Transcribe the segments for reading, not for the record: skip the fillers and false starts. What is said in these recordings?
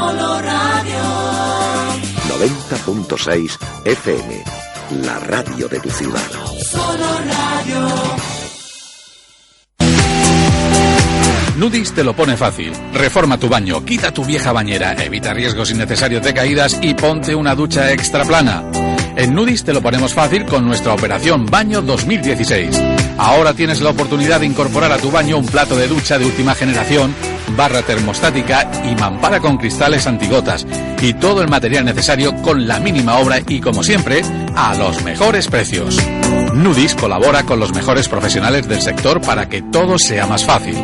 Solo Radio. 90.6 FM, la radio de tu ciudad. Solo Radio. Nudis te lo pone fácil. Reforma tu baño, quita tu vieja bañera, evita riesgos innecesarios de caídas y ponte una ducha extra plana. En Nudis te lo ponemos fácil con nuestra operación Baño 2016. Ahora tienes la oportunidad de incorporar a tu baño un plato de ducha de última generación, barra termostática y mampara con cristales antigotas y todo el material necesario con la mínima obra y, como siempre, a los mejores precios. Nudis colabora con los mejores profesionales del sector para que todo sea más fácil.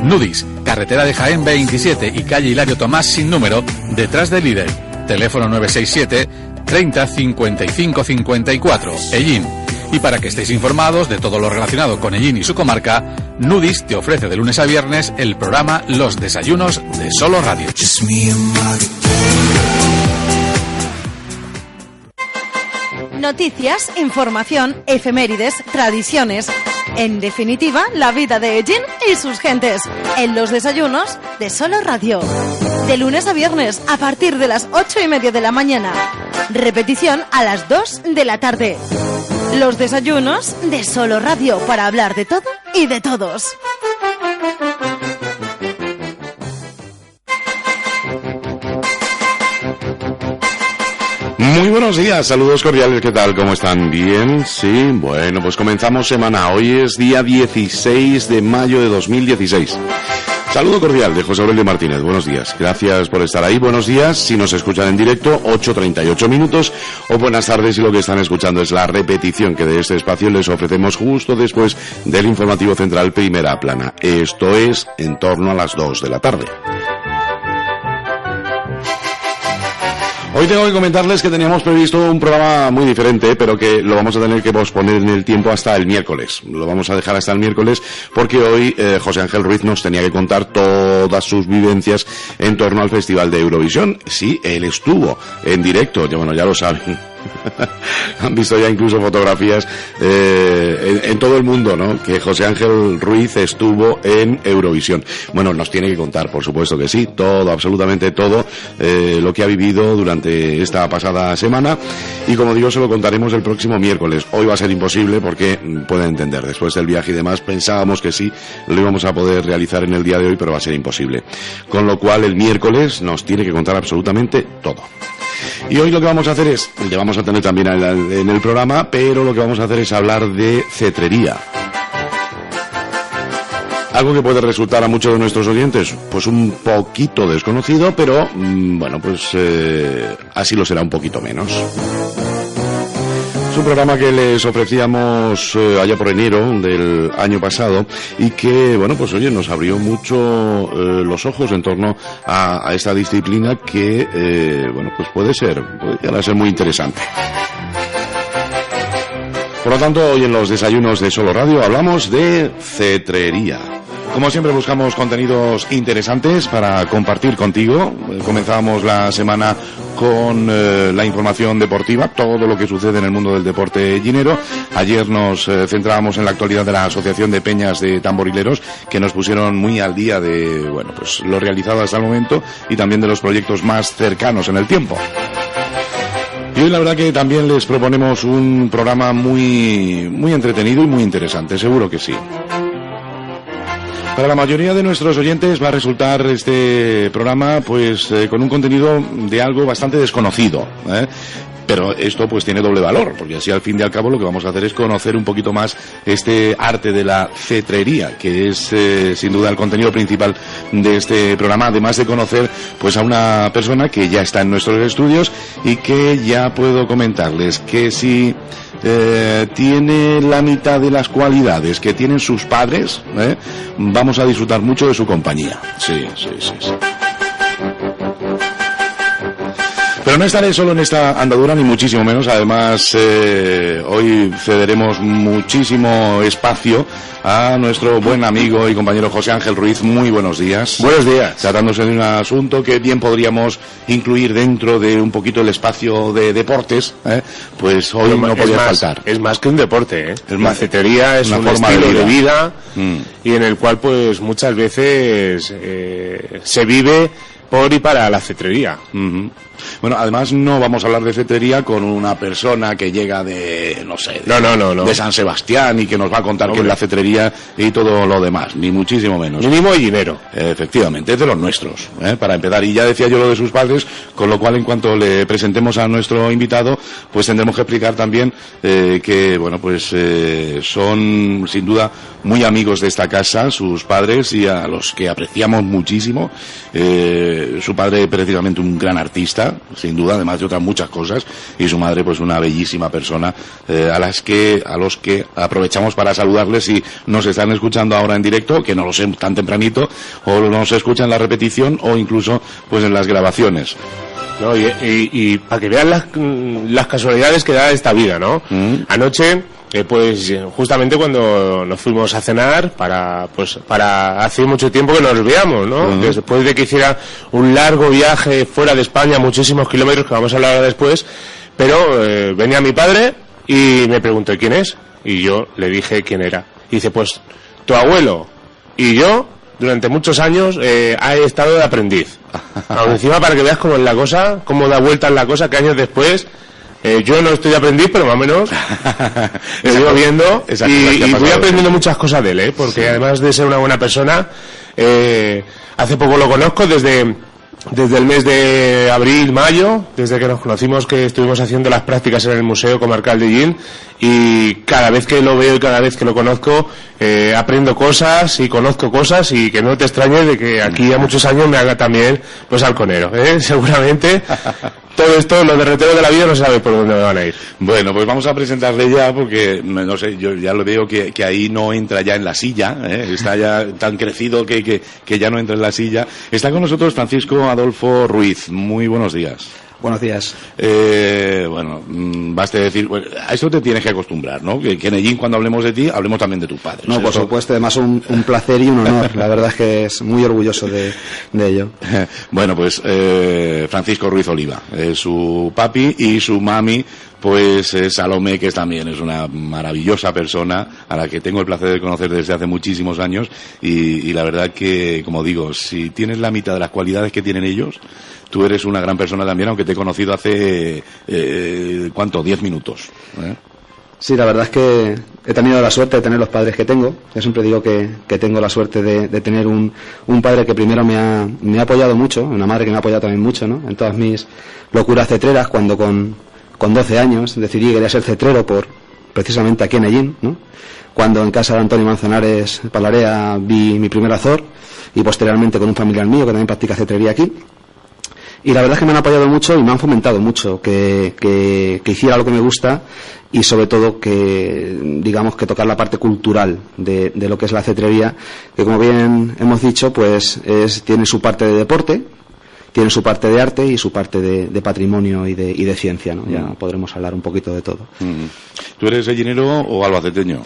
Nudis, carretera de Jaén 27 y calle Hilario Tomás sin número, detrás del líder. Teléfono 967 30 55 54, Ellín. Y para que estéis informados de todo lo relacionado con Ellín y su comarca, Nudis te ofrece de lunes a viernes el programa Los Desayunos de Solo Radio. Noticias, información, efemérides, tradiciones. En definitiva, la vida de Ellín y sus gentes. En Los Desayunos de Solo Radio. De lunes a viernes, a partir de las 8:30 de la mañana. Repetición a las 2 de la tarde. Los Desayunos de Solo Radio, para hablar de todo y de todos. Muy buenos días, saludos cordiales, ¿qué tal? ¿Cómo están? ¿Bien? Sí, bueno, pues comenzamos semana. Hoy es día 16 de mayo de 2016. Saludo cordial de José Aurelio Martínez, buenos días. Gracias por estar ahí, buenos días. Si nos escuchan en directo, 8:38 minutos, o buenas tardes si lo que están escuchando es la repetición que de este espacio les ofrecemos justo después del informativo central Primera Plana. Esto es en torno a las 2 de la tarde. Hoy tengo que comentarles que teníamos previsto un programa muy diferente, pero que lo vamos a tener que posponer en el tiempo hasta el miércoles. Lo vamos a dejar hasta el miércoles porque hoy José Ángel Ruiz nos tenía que contar todas sus vivencias en torno al Festival de Eurovisión. Sí, él estuvo en directo, bueno, ya lo saben. Han visto ya incluso fotografías en todo el mundo, ¿no? Que José Ángel Ruiz estuvo en Eurovisión. Bueno, nos tiene que contar, por supuesto que sí, todo, absolutamente todo, lo que ha vivido durante esta pasada semana. Y como digo, se lo contaremos el próximo miércoles. Hoy va a ser imposible porque, pueden entender, después del viaje y demás, pensábamos que sí, lo íbamos a poder realizar en el día de hoy, pero va a ser imposible. Con lo cual, el miércoles nos tiene que contar absolutamente todo. Y hoy lo que vamos a hacer es, le vamos a tener también en el programa, pero lo que vamos a hacer es hablar de cetrería. Algo que puede resultar a muchos de nuestros oyentes, pues un poquito desconocido, pero, bueno, pues así lo será un poquito menos. Es un programa que les ofrecíamos allá por enero del año pasado y que, bueno, pues oye, nos abrió mucho los ojos en torno a esta disciplina que, bueno, pues puede llegar a ser muy interesante. Por lo tanto, hoy en los desayunos de Solo Radio hablamos de cetrería. Como siempre buscamos contenidos interesantes para compartir contigo. Comenzábamos la semana con la información deportiva, todo lo que sucede en el mundo del deporte llinero. Ayer nos centrábamos en la actualidad de la Asociación de Peñas de Tamborileros, que nos pusieron muy al día de, bueno, pues lo realizado hasta el momento y también de los proyectos más cercanos en el tiempo. Y hoy la verdad que también les proponemos un programa muy entretenido y muy interesante, seguro que sí. Para la mayoría de nuestros oyentes va a resultar este programa pues con un contenido de algo bastante desconocido, Pero esto pues tiene doble valor, porque así al fin y al cabo lo que vamos a hacer es conocer un poquito más este arte de la cetrería, que es sin duda el contenido principal de este programa, además de conocer pues a una persona que ya está en nuestros estudios y que ya puedo comentarles que si tiene la mitad de las cualidades que tienen sus padres, vamos a disfrutar mucho de su compañía. Sí. Pero no estaré solo en esta andadura, ni muchísimo menos. Además, hoy cederemos muchísimo espacio a nuestro buen amigo y compañero José Ángel Ruiz. Muy buenos días. Buenos días. Tratándose de un asunto que bien podríamos incluir dentro de un poquito el espacio de deportes, pues hoy no podía faltar. Es más que un deporte, La cetrería es un estilo de vida y en el cual pues muchas veces se vive por y para la cetrería. Uh-huh. Bueno, además no vamos a hablar de cetrería con una persona que llega de, no sé, de San Sebastián y que nos va a contar qué es la cetrería y todo lo demás, ni muchísimo menos. Mínimo dinero. Efectivamente, es de los nuestros, para empezar. Y ya decía yo lo de sus padres, con lo cual en cuanto le presentemos a nuestro invitado, pues tendremos que explicar también que, bueno, pues son sin duda muy amigos de esta casa, sus padres, y a los que apreciamos muchísimo. Su padre precisamente un gran artista, sin duda, además de otras muchas cosas, y su madre pues una bellísima persona, a los que aprovechamos para saludarles si nos están escuchando ahora en directo, que no lo sé tan tempranito, o nos escuchan en la repetición o incluso pues en las grabaciones. No, y para que vean las casualidades que da esta vida, ¿no? Anoche, pues justamente cuando nos fuimos a cenar para hace mucho tiempo que nos veamos, ¿no? Después de que hiciera un largo viaje fuera de España, muchísimos kilómetros, que vamos a hablar después, pero venía mi padre y me preguntó ¿quién es? Y yo le dije quién era. Y dice, pues tu abuelo y yo durante muchos años he estado de aprendiz. Aún encima, para que veas cómo es la cosa, cómo da vueltas la cosa, que años después yo no estoy de aprendiz, pero más o menos lo sigo viendo y voy aprendiendo muchas cosas de él, porque además de ser una buena persona, hace poco lo conozco desde el mes de abril, mayo, desde que nos conocimos, que estuvimos haciendo las prácticas en el Museo Comarcal de Ellín, y cada vez que lo veo y cada vez que lo conozco aprendo cosas y conozco cosas, y que no te extrañes de que aquí a muchos años me haga también pues halconero, seguramente. Todo esto, los derreteros de la vida, no sabe por dónde me van a ir. Bueno, pues vamos a presentarle ya, porque, no sé, yo ya lo veo que ahí no entra ya en la silla, está ya tan crecido que ya no entra en la silla. Está con nosotros Francisco Adolfo Ruiz. Muy buenos días. Buenos días. Bueno, basta decir, bueno, a esto te tienes que acostumbrar, ¿no? Que en Ellín, cuando hablemos de ti, hablemos también de tus padres. No, por supuesto, además un placer y un honor. La verdad es que es muy orgulloso de ello. Bueno, pues Francisco Ruiz Oliva, su papi, y su mami pues Salomé, que también es una maravillosa persona a la que tengo el placer de conocer desde hace muchísimos años, y la verdad que, como digo, si tienes la mitad de las cualidades que tienen ellos, tú eres una gran persona también, aunque te he conocido hace, 10 minutos. Sí, la verdad es que he tenido la suerte de tener los padres que tengo. Yo siempre digo que tengo la suerte de tener un padre que primero me ha apoyado mucho, una madre que me ha apoyado también mucho, ¿no? En todas mis locuras cetreras, cuando con 12 años decidí que quería ser cetrero precisamente aquí en Ellín, ¿no? Cuando en casa de Antonio Manzanares Palarea vi mi primer azor, y posteriormente con un familiar mío que también practica cetrería aquí. Y la verdad es que me han apoyado mucho y me han fomentado mucho que hiciera lo que me gusta, y sobre todo que, digamos, que tocar la parte cultural de lo que es la cetrería, que como bien hemos dicho, pues tiene su parte de deporte, tiene su parte de arte y su parte de patrimonio y de ciencia, ¿no? Ya podremos hablar un poquito de todo. ¿Tú eres ellinero o albaceteño?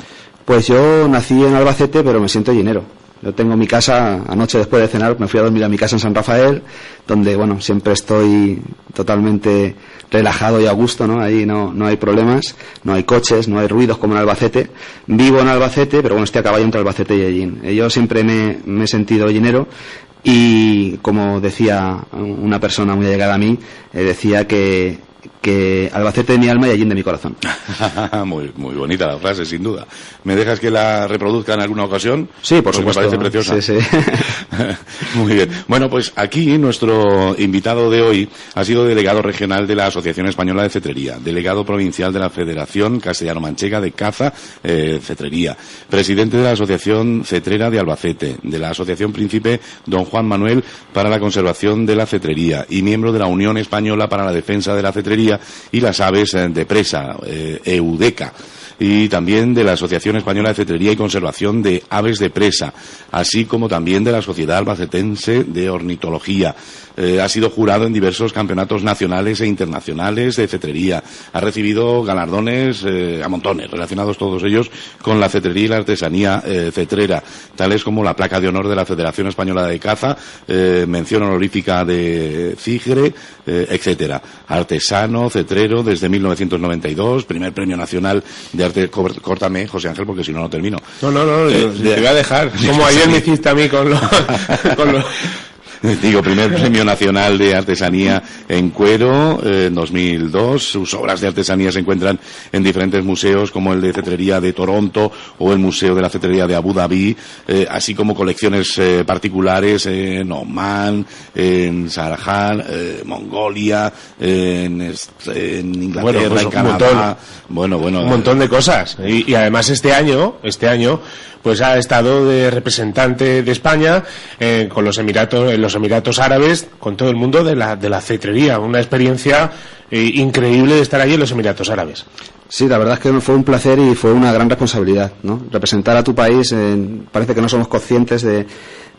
Pues yo nací en Albacete, pero me siento ellinero. Yo tengo mi casa, anoche después de cenar me fui a dormir a mi casa en San Rafael, donde, bueno, siempre estoy totalmente relajado y a gusto, ¿no? Ahí no hay problemas, no hay coches, no hay ruidos como en Albacete. Vivo en Albacete, pero bueno, estoy a caballo entre Albacete y Ellín. Yo siempre me he sentido ellinero, y como decía una persona muy allegada a mí, decía que Albacete de mi alma y Ellín de mi corazón. Muy bonita la frase, sin duda. ¿Me dejas que la reproduzca en alguna ocasión? Sí, por supuesto. Me parece preciosa. Sí. Muy bien. Bueno, pues aquí nuestro invitado de hoy ha sido delegado regional de la Asociación Española de Cetrería, delegado provincial de la Federación Castellano-Manchega de Caza, Cetrería, presidente de la Asociación Cetrera de Albacete, de la Asociación Príncipe Don Juan Manuel para la Conservación de la Cetrería, y miembro de la Unión Española para la Defensa de la Cetrería y las Aves de Presa, EUDECA, y también de la Asociación Española de Cetrería y Conservación de Aves de Presa, así como también de la Sociedad Albacetense de Ornitología. Ha sido jurado en diversos campeonatos nacionales e internacionales de cetrería. Ha recibido galardones a montones, relacionados todos ellos con la cetrería y la artesanía cetrera, tales como la placa de honor de la Federación Española de Caza, mención honorífica de CIGRE, etcétera. Artesano, cetrero, desde 1992, primer premio nacional de arte. Córtame, José Ángel, porque si no, no termino. No, te voy a dejar. Como ayer me hiciste a mí con los... Digo, primer Premio Nacional de Artesanía en Cuero en 2002. Sus obras de artesanía se encuentran en diferentes museos como el de Cetrería de Toronto o el Museo de la Cetrería de Abu Dhabi, así como colecciones particulares en Oman, en Sharjah, Mongolia, en Inglaterra, pues en Canadá. Un montón de cosas. Y además este año, pues ha estado de representante de España con los Emiratos Árabes, con todo el mundo de la cetrería. Una experiencia increíble de estar allí en los Emiratos Árabes. Sí, la verdad es que fue un placer y fue una gran responsabilidad, ¿no? Representar a tu país, parece que no somos conscientes de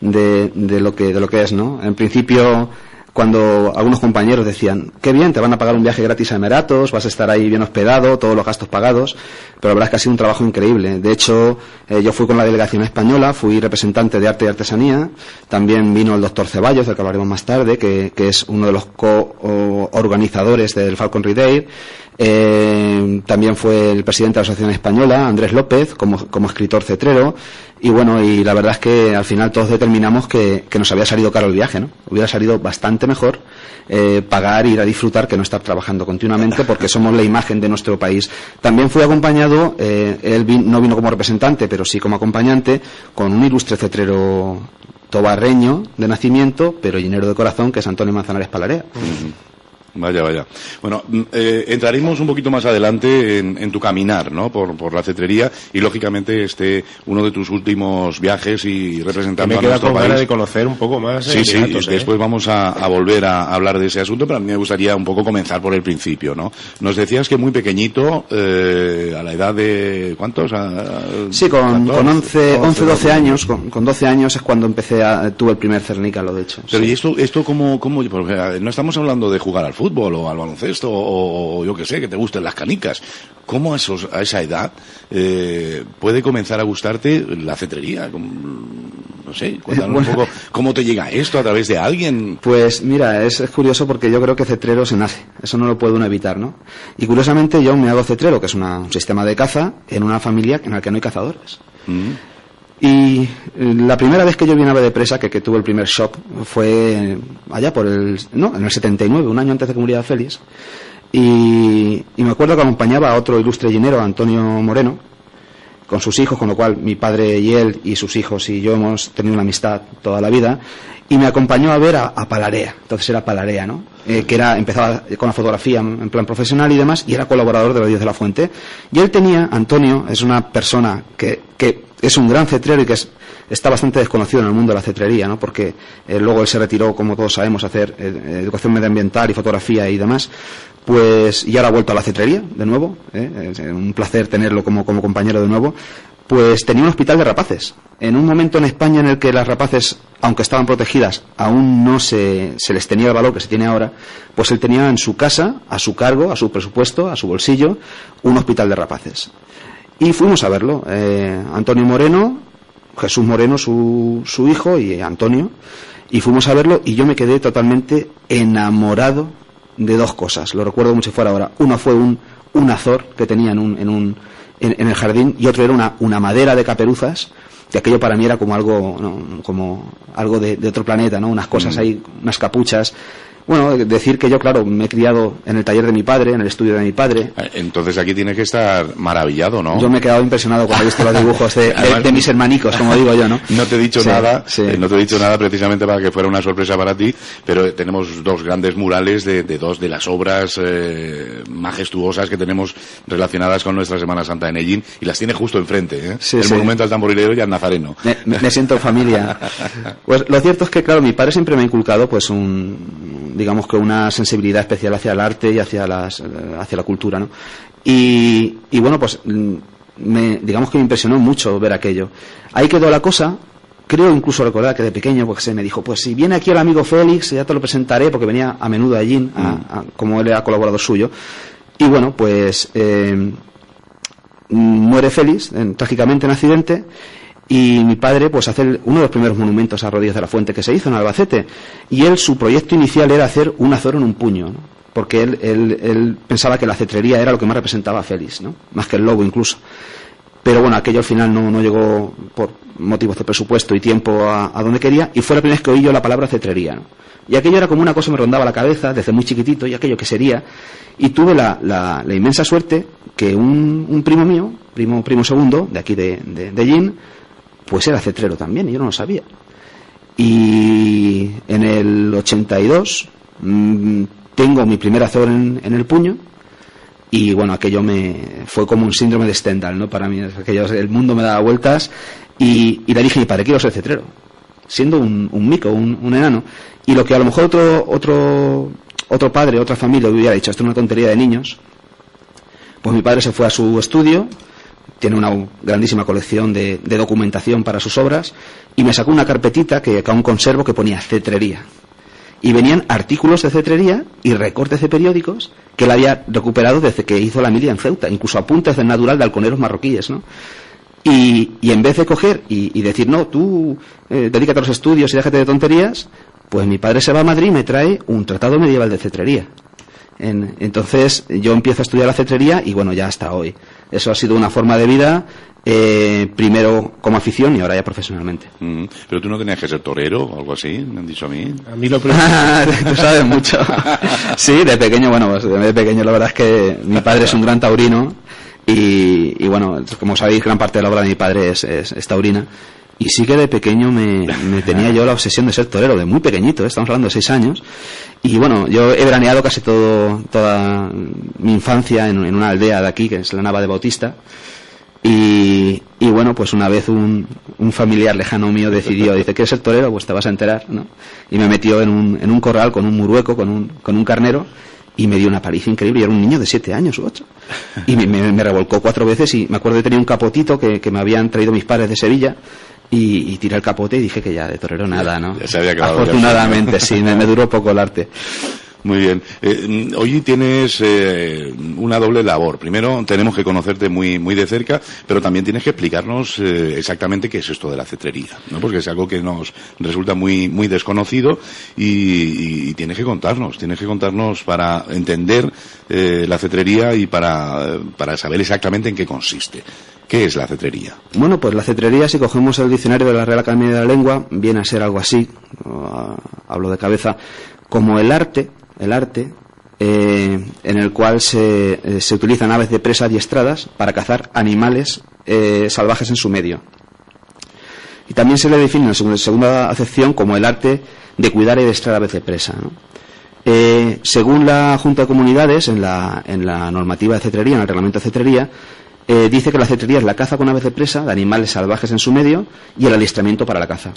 lo que es, ¿no? En principio, cuando algunos compañeros decían, qué bien, te van a pagar un viaje gratis a Emiratos, vas a estar ahí bien hospedado, todos los gastos pagados, pero la verdad es que ha sido un trabajo increíble. De hecho, yo fui con la delegación española, fui representante de arte y artesanía, también vino el doctor Ceballos, del que hablaremos más tarde, que es uno de los co-organizadores del Falconry Day. También fue el presidente de la Asociación Española, Andrés López, como escritor cetrero, y bueno, y la verdad es que al final todos determinamos que nos había salido caro el viaje, ¿no? Hubiera salido bastante mejor pagar, ir a disfrutar, que no estar trabajando continuamente, porque somos la imagen de nuestro país. También fui acompañado, no vino como representante, pero sí como acompañante, con un ilustre cetrero tobarreño de nacimiento, pero llenero de corazón, que es Antonio Manzanares Palarea. Vaya. Bueno, entraremos un poquito más adelante en tu caminar, ¿no? Por la cetrería y lógicamente uno de tus últimos viajes y representando a nuestro país. Me queda con ganas de conocer un poco más. Sí, después vamos a volver a hablar de ese asunto, pero a mí me gustaría un poco comenzar por el principio, ¿no? Nos decías que muy pequeñito, a la edad de ¿cuántos? Sí, con 12 años, con 12 años es cuando tuve el primer cernícalo, de hecho. Pero sí. ¿y esto cómo? Porque no estamos hablando de jugar al fútbol o al baloncesto o yo que sé, que te gusten las canicas. ¿Cómo a esa edad puede comenzar a gustarte la cetrería? No sé, cuéntanos un poco cómo te llega esto, a través de alguien. Pues mira, es curioso porque yo creo que cetrero se nace, eso no lo puede uno evitar, ¿no? Y curiosamente yo me hago cetrero, que es un sistema de caza, en una familia en la que no hay cazadores. Y la primera vez que yo vi un ave de presa, que tuve el primer shock, fue allá en el 79, un año antes de que muriera Félix. Y me acuerdo que acompañaba a otro ilustre llenero, Antonio Moreno, con sus hijos, con lo cual mi padre y él y sus hijos y yo hemos tenido una amistad toda la vida, y me acompañó a ver a Palarea. Entonces era Palarea, ¿no? Empezaba con la fotografía en plan profesional y demás, y era colaborador de los Días de la Fuente. Y él Antonio es una persona que es un gran cetrero y que está bastante desconocido en el mundo de la cetrería, ¿no? Porque luego él se retiró, como todos sabemos, a hacer educación medioambiental y fotografía y demás. Pues, y ahora ha vuelto a la cetrería de nuevo, es un placer tenerlo como compañero de nuevo. Pues tenía un hospital de rapaces. En un momento en España en el que las rapaces, aunque estaban protegidas, aún no se les tenía el valor que se tiene ahora, pues él tenía en su casa, a su cargo, a su presupuesto, a su bolsillo, un hospital de rapaces. Y fuimos a verlo, Antonio Moreno, Jesús Moreno, su hijo, y Antonio, y fuimos a verlo, y yo me quedé totalmente enamorado de dos cosas. Lo recuerdo como si fuera ahora. Uno fue un azor que tenía en el jardín, y otro era una madera de caperuzas, que aquello para mí era como algo, ¿no? Como algo de otro planeta, ¿no? Unas cosas ahí, unas capuchas. Bueno, decir que yo, claro, me he criado en el taller de mi padre, en el estudio de mi padre. Entonces aquí tienes que estar maravillado, ¿no? Yo me he quedado impresionado cuando he visto los dibujos de mis hermanicos, como digo yo, ¿no? No te he dicho nada, sí. No te he dicho nada precisamente para que fuera una sorpresa para ti, pero tenemos dos grandes murales de dos de las obras majestuosas que tenemos relacionadas con nuestra Semana Santa en Ellín, y las tiene justo enfrente, el monumento al tamborilero y al nazareno. Me siento en familia. Pues lo cierto es que, claro, mi padre siempre me ha inculcado pues digamos que una sensibilidad especial hacia el arte y hacia la cultura, ¿no? Y bueno, pues digamos que me impresionó mucho ver aquello. Ahí quedó la cosa. Creo incluso recordar que de pequeño pues se me dijo, pues si viene aquí el amigo Félix, ya te lo presentaré, porque venía a menudo allí, como él era colaborador suyo. Y bueno, pues muere Félix trágicamente en accidente. Y mi padre pues hace uno de los primeros monumentos a Rodillas de la Fuente que se hizo en Albacete, y su proyecto inicial era hacer un azor en un puño, ¿no? Porque él pensaba que la cetrería era lo que más representaba a Félix, ¿no? Más que el lobo incluso. pero bueno, aquello al final no llegó por motivos de presupuesto y tiempo a donde quería, y fue la primera vez que oí yo la palabra cetrería, ¿no? Y aquello era como una cosa que me rondaba la cabeza desde muy chiquitito, y aquello que sería, y tuve la inmensa suerte que un primo mío, primo segundo, de aquí de Ellín, pues era cetrero también, y yo no lo sabía. Y en el 82 tengo mi primer azor en el puño, y bueno, aquello fue como un síndrome de Stendhal, ¿no? Para mí, el mundo me daba vueltas, y le dije a mi padre, quiero ser cetrero, siendo un mico, un enano. Y lo que a lo mejor otro padre, otra familia hubiera dicho, esto es una tontería de niños, pues mi padre se fue a su estudio, tiene una grandísima colección de documentación para sus obras, y me sacó una carpetita que aún conservo que ponía cetrería. Y venían artículos de cetrería y recortes de periódicos que él había recuperado desde que hizo la mili en Ceuta, incluso apuntes del natural de halconeros marroquíes, ¿no? Y en vez de coger y decir, no, tú dedícate a los estudios y déjate de tonterías, pues mi padre se va a Madrid y me trae un tratado medieval de cetrería. Entonces yo empiezo a estudiar la cetrería y bueno, ya hasta hoy. Eso ha sido una forma de vida, primero como afición y ahora ya profesionalmente. Pero tú no tenías que ser torero o algo así, me han dicho a mí. A mí lo primero... Tú sabes mucho. Sí, de pequeño, bueno, pues de pequeño la verdad es que mi padre es un gran taurino y bueno, como sabéis, gran parte de la obra de mi padre es taurina. Y sí que de pequeño me tenía yo la obsesión de ser torero, de muy pequeñito, estamos hablando de 6 años. Y bueno, yo he veraneado casi toda mi infancia en una aldea de aquí, que es la Nava de Bautista. Y bueno, pues una vez un familiar lejano mío decidió, dice, ¿quieres ser torero? Pues te vas a enterar, ¿no? Y me metió en un corral con un murueco, con un carnero, y me dio una paliza increíble. Y era un niño de 7 años u 8. Y me revolcó 4 veces, y me acuerdo que tenía un capotito que me habían traído mis padres de Sevilla. Y tiré el capote y dije que ya de torero nada, ¿no? Ya se había acabado. Afortunadamente, sí, me duró poco el arte. Muy bien. Hoy tienes una doble labor. Primero, tenemos que conocerte muy de cerca, pero también tienes que explicarnos exactamente qué es esto de la cetrería, ¿no? Porque es algo que nos resulta muy desconocido y tienes que contarnos para entender la cetrería y para saber exactamente en qué consiste. ¿Qué es la cetrería? Bueno, pues la cetrería, si cogemos el diccionario de la Real Academia de la Lengua, viene a ser algo así, hablo de cabeza, como el arte en el cual se utilizan aves de presa adiestradas para cazar animales salvajes en su medio. Y también se le define en la segunda acepción como el arte de cuidar y adiestrar aves de presa, ¿no? Según la Junta de Comunidades, en la normativa de cetrería, en el reglamento de cetrería, dice que la cetrería es la caza con aves de presa de animales salvajes en su medio y el adiestramiento para la caza.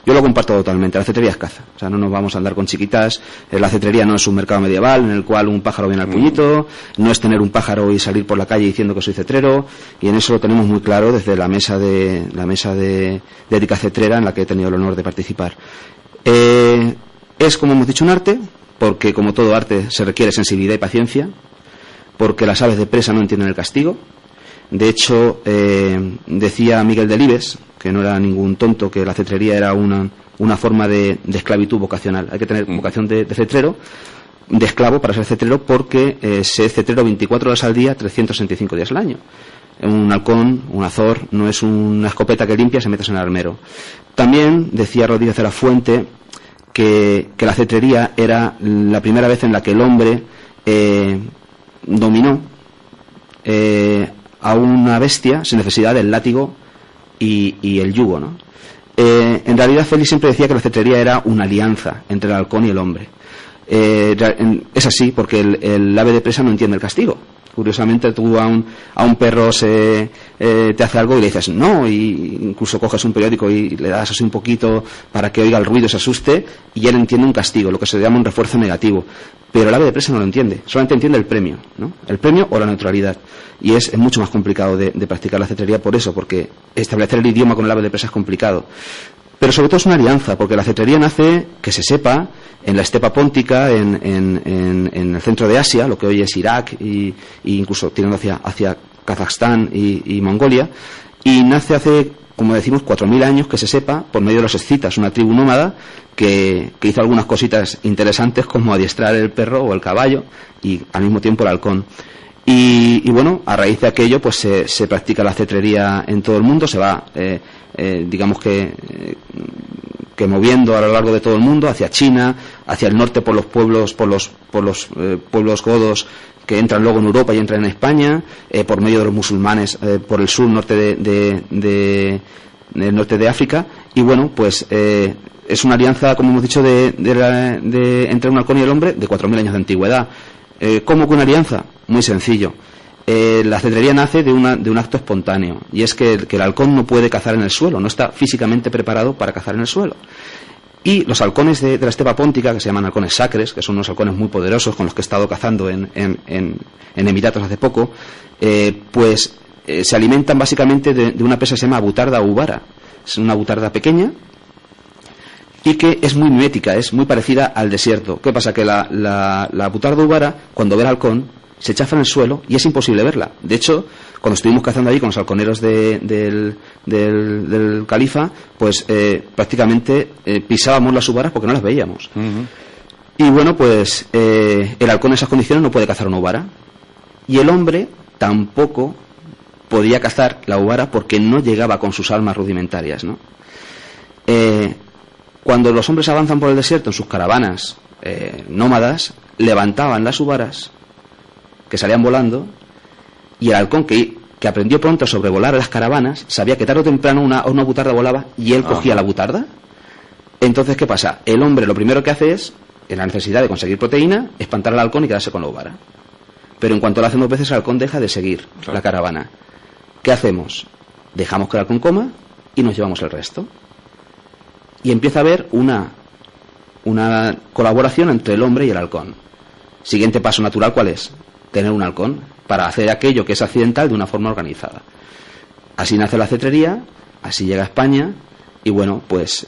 Yo lo comparto totalmente, la cetrería es caza, o sea, no nos vamos a andar con chiquitas, la cetrería no es un mercado medieval en el cual un pájaro viene al puñito, no es tener un pájaro y salir por la calle diciendo que soy cetrero, y en eso lo tenemos muy claro desde la mesa de ética cetrera en la que he tenido el honor de participar. Es, como hemos dicho, un arte, porque como todo arte se requiere sensibilidad y paciencia, porque las aves de presa no entienden el castigo. De hecho, decía Miguel Delibes, que no era ningún tonto, que la cetrería era una forma de esclavitud vocacional. Hay que tener vocación de cetrero, de esclavo para ser cetrero, porque se es cetrero 24 horas al día, 365 días al año. Un halcón, un azor, no es una escopeta que limpias y metes en el armero. También decía Rodríguez de la Fuente que la cetrería era la primera vez en la que el hombre dominó a una bestia sin necesidad del látigo y el yugo, ¿no? En realidad Félix siempre decía que la cetrería era una alianza entre el halcón y el hombre. Es así porque el ave de presa no entiende el castigo. Curiosamente tú a un perro te hace algo y le dices no, y incluso coges un periódico y le das así un poquito para que oiga el ruido y se asuste, y él entiende un castigo, lo que se llama un refuerzo negativo. Pero el ave de presa no lo entiende, solamente entiende el premio, ¿no? El premio o la neutralidad. Y es mucho más complicado de practicar la cetrería por eso, porque establecer el idioma con el ave de presa es complicado. Pero sobre todo es una alianza, porque la cetrería nace, que se sepa, en la estepa póntica, en el centro de Asia, lo que hoy es Irak, y incluso tirando hacia Kazajstán y Mongolia, y nace hace, como decimos, 4.000 años, que se sepa, por medio de los escitas, una tribu nómada que hizo algunas cositas interesantes como adiestrar el perro o el caballo y al mismo tiempo el halcón. Y bueno, a raíz de aquello pues se practica la cetrería en todo el mundo, se va digamos que moviendo a lo largo de todo el mundo, hacia China, hacia el norte por los pueblos pueblos godos que entran luego en Europa y entran en España, por medio de los musulmanes por el sur norte del norte de África. Y bueno, pues es una alianza, como hemos dicho, entre un halcón y el hombre de 4.000 años de antigüedad. ¿Cómo que una alianza? Muy sencillo. La cetrería nace de un acto espontáneo, y es que el halcón no puede cazar en el suelo, no está físicamente preparado para cazar en el suelo. Y los halcones de la estepa póntica, que se llaman halcones sacres, que son unos halcones muy poderosos con los que he estado cazando en Emiratos hace poco, se alimentan básicamente de una presa que se llama butarda uvara. Es una butarda pequeña y que es muy mimética, es muy parecida al desierto. ¿Qué pasa? Que la butarda uvara, cuando ve al halcón, se chafa en el suelo y es imposible verla. De hecho, cuando estuvimos cazando allí con los halconeros del califa, pues prácticamente pisábamos las uvaras porque no las veíamos. Uh-huh. Y bueno, pues el halcón en esas condiciones no puede cazar una uvara. Y el hombre tampoco podía cazar la uvara porque no llegaba con sus armas rudimentarias, ¿no? Cuando los hombres avanzan por el desierto en sus caravanas nómadas, levantaban las uvaras que salían volando, y el halcón que aprendió pronto a sobrevolar las caravanas sabía que tarde o temprano una butarda volaba y él cogía la butarda. Entonces, ¿qué pasa? El hombre lo primero que hace es, en la necesidad de conseguir proteína, espantar al halcón y quedarse con la uvara. Pero en cuanto lo hacen 2 veces, el halcón deja de seguir la caravana. ¿Qué hacemos? Dejamos que el halcón coma y nos llevamos el resto. Y empieza a haber una colaboración entre el hombre y el halcón. Siguiente paso natural, ¿cuál es? Tener un halcón para hacer aquello que es accidental de una forma organizada. Así nace la cetrería, así llega a España, y bueno, pues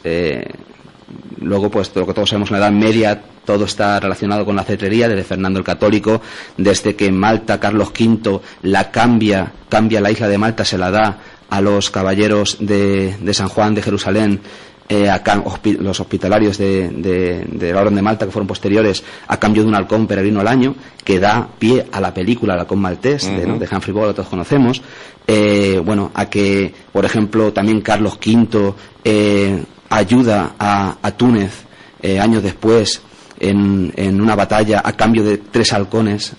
luego, pues lo que todos sabemos en la Edad Media, todo está relacionado con la cetrería, desde Fernando el Católico, desde que en Malta Carlos V la cambia la isla de Malta, se la da a los caballeros de San Juan de Jerusalén, los hospitalarios de la Orden de Malta, que fueron posteriores, a cambio de un halcón peregrino al año, que da pie a la película El halcón maltés, uh-huh, de Humphrey Bogart, todos conocemos. Bueno, a que, por ejemplo, también Carlos V ayuda a Túnez años después en una batalla a cambio de 3 halcones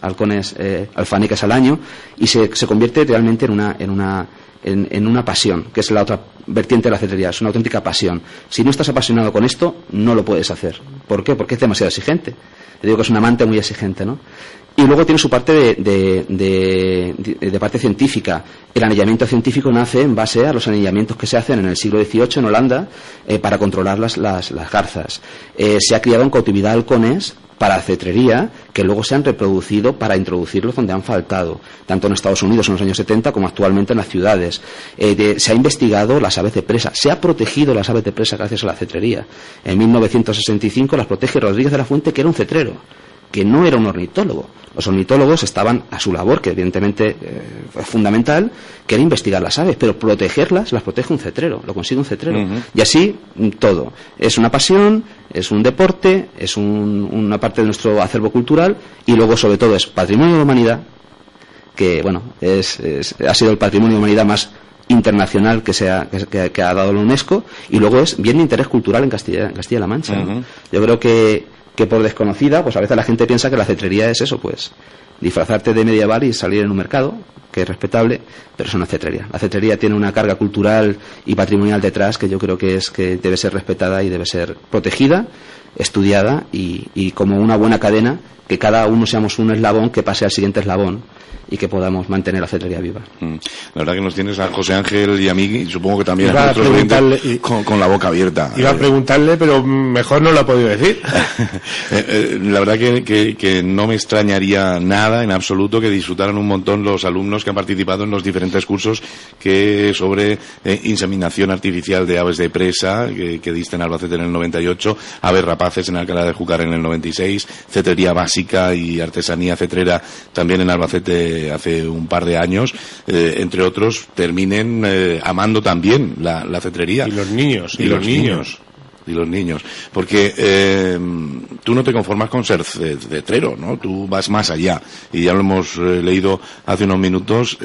alfaneques al año, y se convierte realmente en una pasión, que es la otra vertiente de la cetrería. Es una auténtica pasión. Si no estás apasionado con esto, no lo puedes hacer. ¿Por qué? Porque es demasiado exigente. Te digo que es un amante muy exigente, ¿no? Y luego tiene su parte de parte científica. El anillamiento científico nace en base a los anillamientos que se hacen en el siglo XVIII en Holanda para controlar las garzas. Se ha criado en cautividad halcones para cetrería, que luego se han reproducido para introducirlos donde han faltado, tanto en Estados Unidos en los años 70 como actualmente en las ciudades. Se ha investigado las aves de presa, se ha protegido las aves de presa gracias a la cetrería. En 1965 las protege Rodríguez de la Fuente, que era un cetrero, que no era un ornitólogo. Los ornitólogos estaban a su labor, que evidentemente es fundamental, que era investigar las aves, pero protegerlas las protege un cetrero, lo consigue un cetrero. Uh-huh. Y así todo. Es una pasión, es un deporte, es una parte de nuestro acervo cultural, y luego sobre todo es patrimonio de la humanidad, que bueno, ha sido el patrimonio de la humanidad más internacional que ha dado la UNESCO, y luego es bien de interés cultural en Castilla-La Mancha. Uh-huh. ¿No? Yo creo que por desconocida, pues a veces la gente piensa que la cetrería es eso, pues disfrazarte de medieval y salir en un mercado, que es respetable, pero es una cetrería. La cetrería tiene una carga cultural y patrimonial detrás que yo creo que debe ser respetada y debe ser protegida, estudiada y como una buena cadena, que cada uno seamos un eslabón que pase al siguiente eslabón y que podamos mantener la cetrería viva. La verdad que nos tienes a José Ángel y a mí, y supongo que también a nuestros oyentes con la boca abierta. Iba a preguntarle, pero mejor no lo ha podido decir. La verdad que no me extrañaría nada, en absoluto, que disfrutaran un montón los alumnos que han participado en los diferentes cursos sobre inseminación artificial de aves de presa, que diste en Albacete en el 98, aves rapaces en Alcalá de Júcar en el 96, cetrería básica y artesanía cetrera también en Albacete hace un par de años, entre otros, terminen amando también la cetrería. Y los niños. y los niños. Porque tú no te conformas con ser cetrero, ¿no? Tú vas más allá. Y ya lo hemos leído hace unos minutos,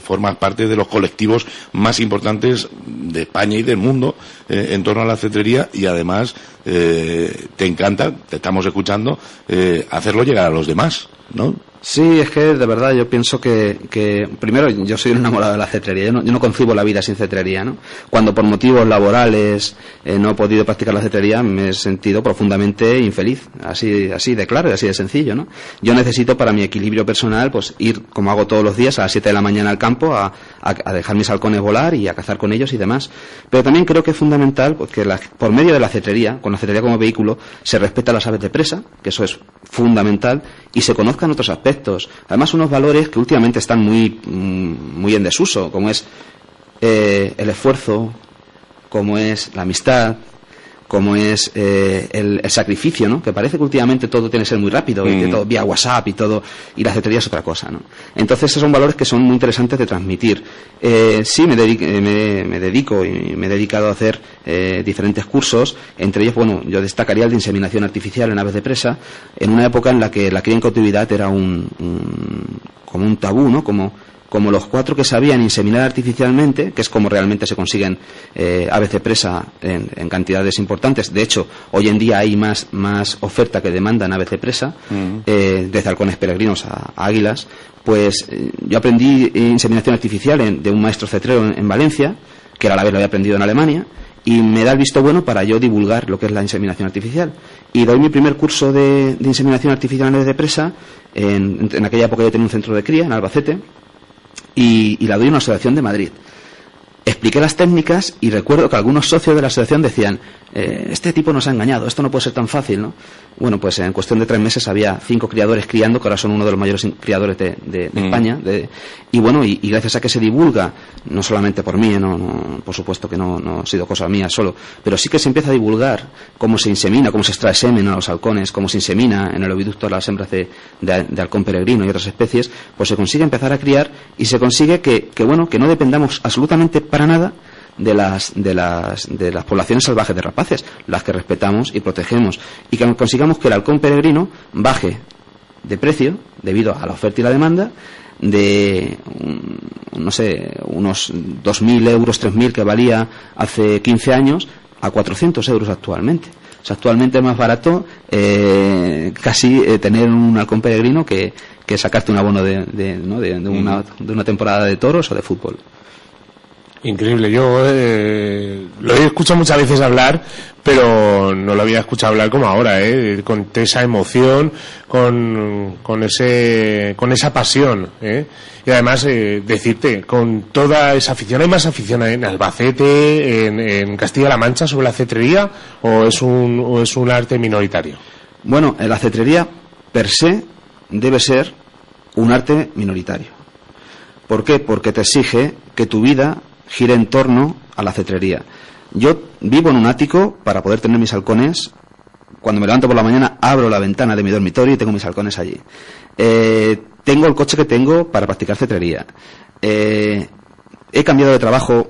formas parte de los colectivos más importantes de España y del mundo en torno a la cetrería, y además te encanta, te estamos escuchando, hacerlo llegar a los demás, ¿no? Sí, es que de verdad yo pienso que primero, yo soy un enamorado de la cetrería. Yo no concibo la vida sin cetrería, ¿no? Cuando por motivos laborales no he podido practicar la cetrería, me he sentido profundamente infeliz, así de claro y así de sencillo, ¿no? Yo necesito para mi equilibrio personal pues ir, como hago todos los días, a las 7 de la mañana al campo a dejar mis halcones volar y a cazar con ellos y demás. Pero también creo que es fundamental pues, que por medio de la cetrería, con la cetrería como vehículo, se respeta a las aves de presa, que eso es fundamental, y se conozcan otros aspectos. Además, unos valores que últimamente están muy en desuso, como es el esfuerzo, como es la amistad, como es el sacrificio, ¿no? Que parece que últimamente todo tiene que ser muy rápido, y que todo vía WhatsApp y todo, y la cetrería es otra cosa, ¿no? Entonces, esos son valores que son muy interesantes de transmitir. Sí, me dedico y me he dedicado a hacer diferentes cursos, entre ellos, bueno, yo destacaría el de inseminación artificial en aves de presa, en una época en la que la cría en cautividad era como un tabú, ¿no? Como los 4 que sabían inseminar artificialmente, que es como realmente se consiguen aves de presa en cantidades importantes. De hecho, hoy en día hay más oferta que demanda en aves de presa, desde halcones peregrinos a águilas. Pues yo aprendí inseminación artificial de un maestro cetrero en Valencia, que a la vez lo había aprendido en Alemania, y me da el visto bueno para yo divulgar lo que es la inseminación artificial. Y doy mi primer curso de inseminación artificial en aves de presa. En aquella época yo tenía un centro de cría en Albacete, y la doy en una asociación de Madrid. Expliqué las técnicas y recuerdo que algunos socios de la asociación decían, este tipo nos ha engañado, esto no puede ser tan fácil, ¿no? Bueno, pues en cuestión de 3 meses había 5 criadores criando, que ahora son uno de los mayores criadores de España, y bueno, y gracias a que se divulga, no solamente por mí, no, por supuesto que no ha sido cosa mía solo, pero sí que se empieza a divulgar cómo se insemina, cómo se extrae semen a los halcones, cómo se insemina en el oviducto a las hembras de halcón peregrino y otras especies, pues se consigue empezar a criar, y se consigue que no dependamos absolutamente para nada de las poblaciones salvajes de rapaces, las que respetamos y protegemos, y que consigamos que el halcón peregrino baje de precio debido a la oferta y la demanda de unos 2.000 euros, 3.000 que valía hace 15 años a 400 euros actualmente. O sea, actualmente es más barato casi tener un halcón peregrino que sacarte un abono de una temporada de toros o de fútbol. Increíble, yo lo he escuchado muchas veces hablar, pero no lo había escuchado hablar como ahora, con esa emoción, con esa pasión, y además decirte, con toda esa afición, ¿hay más afición en Albacete, en Castilla-La Mancha sobre la cetrería, o es un arte minoritario? Bueno, la cetrería per se debe ser un arte minoritario. ¿Por qué? Porque te exige que tu vida gire en torno a la cetrería. Yo vivo en un ático para poder tener mis halcones. Cuando me levanto por la mañana abro la ventana de mi dormitorio y tengo mis halcones allí. Tengo el coche que tengo para practicar cetrería. He cambiado de trabajo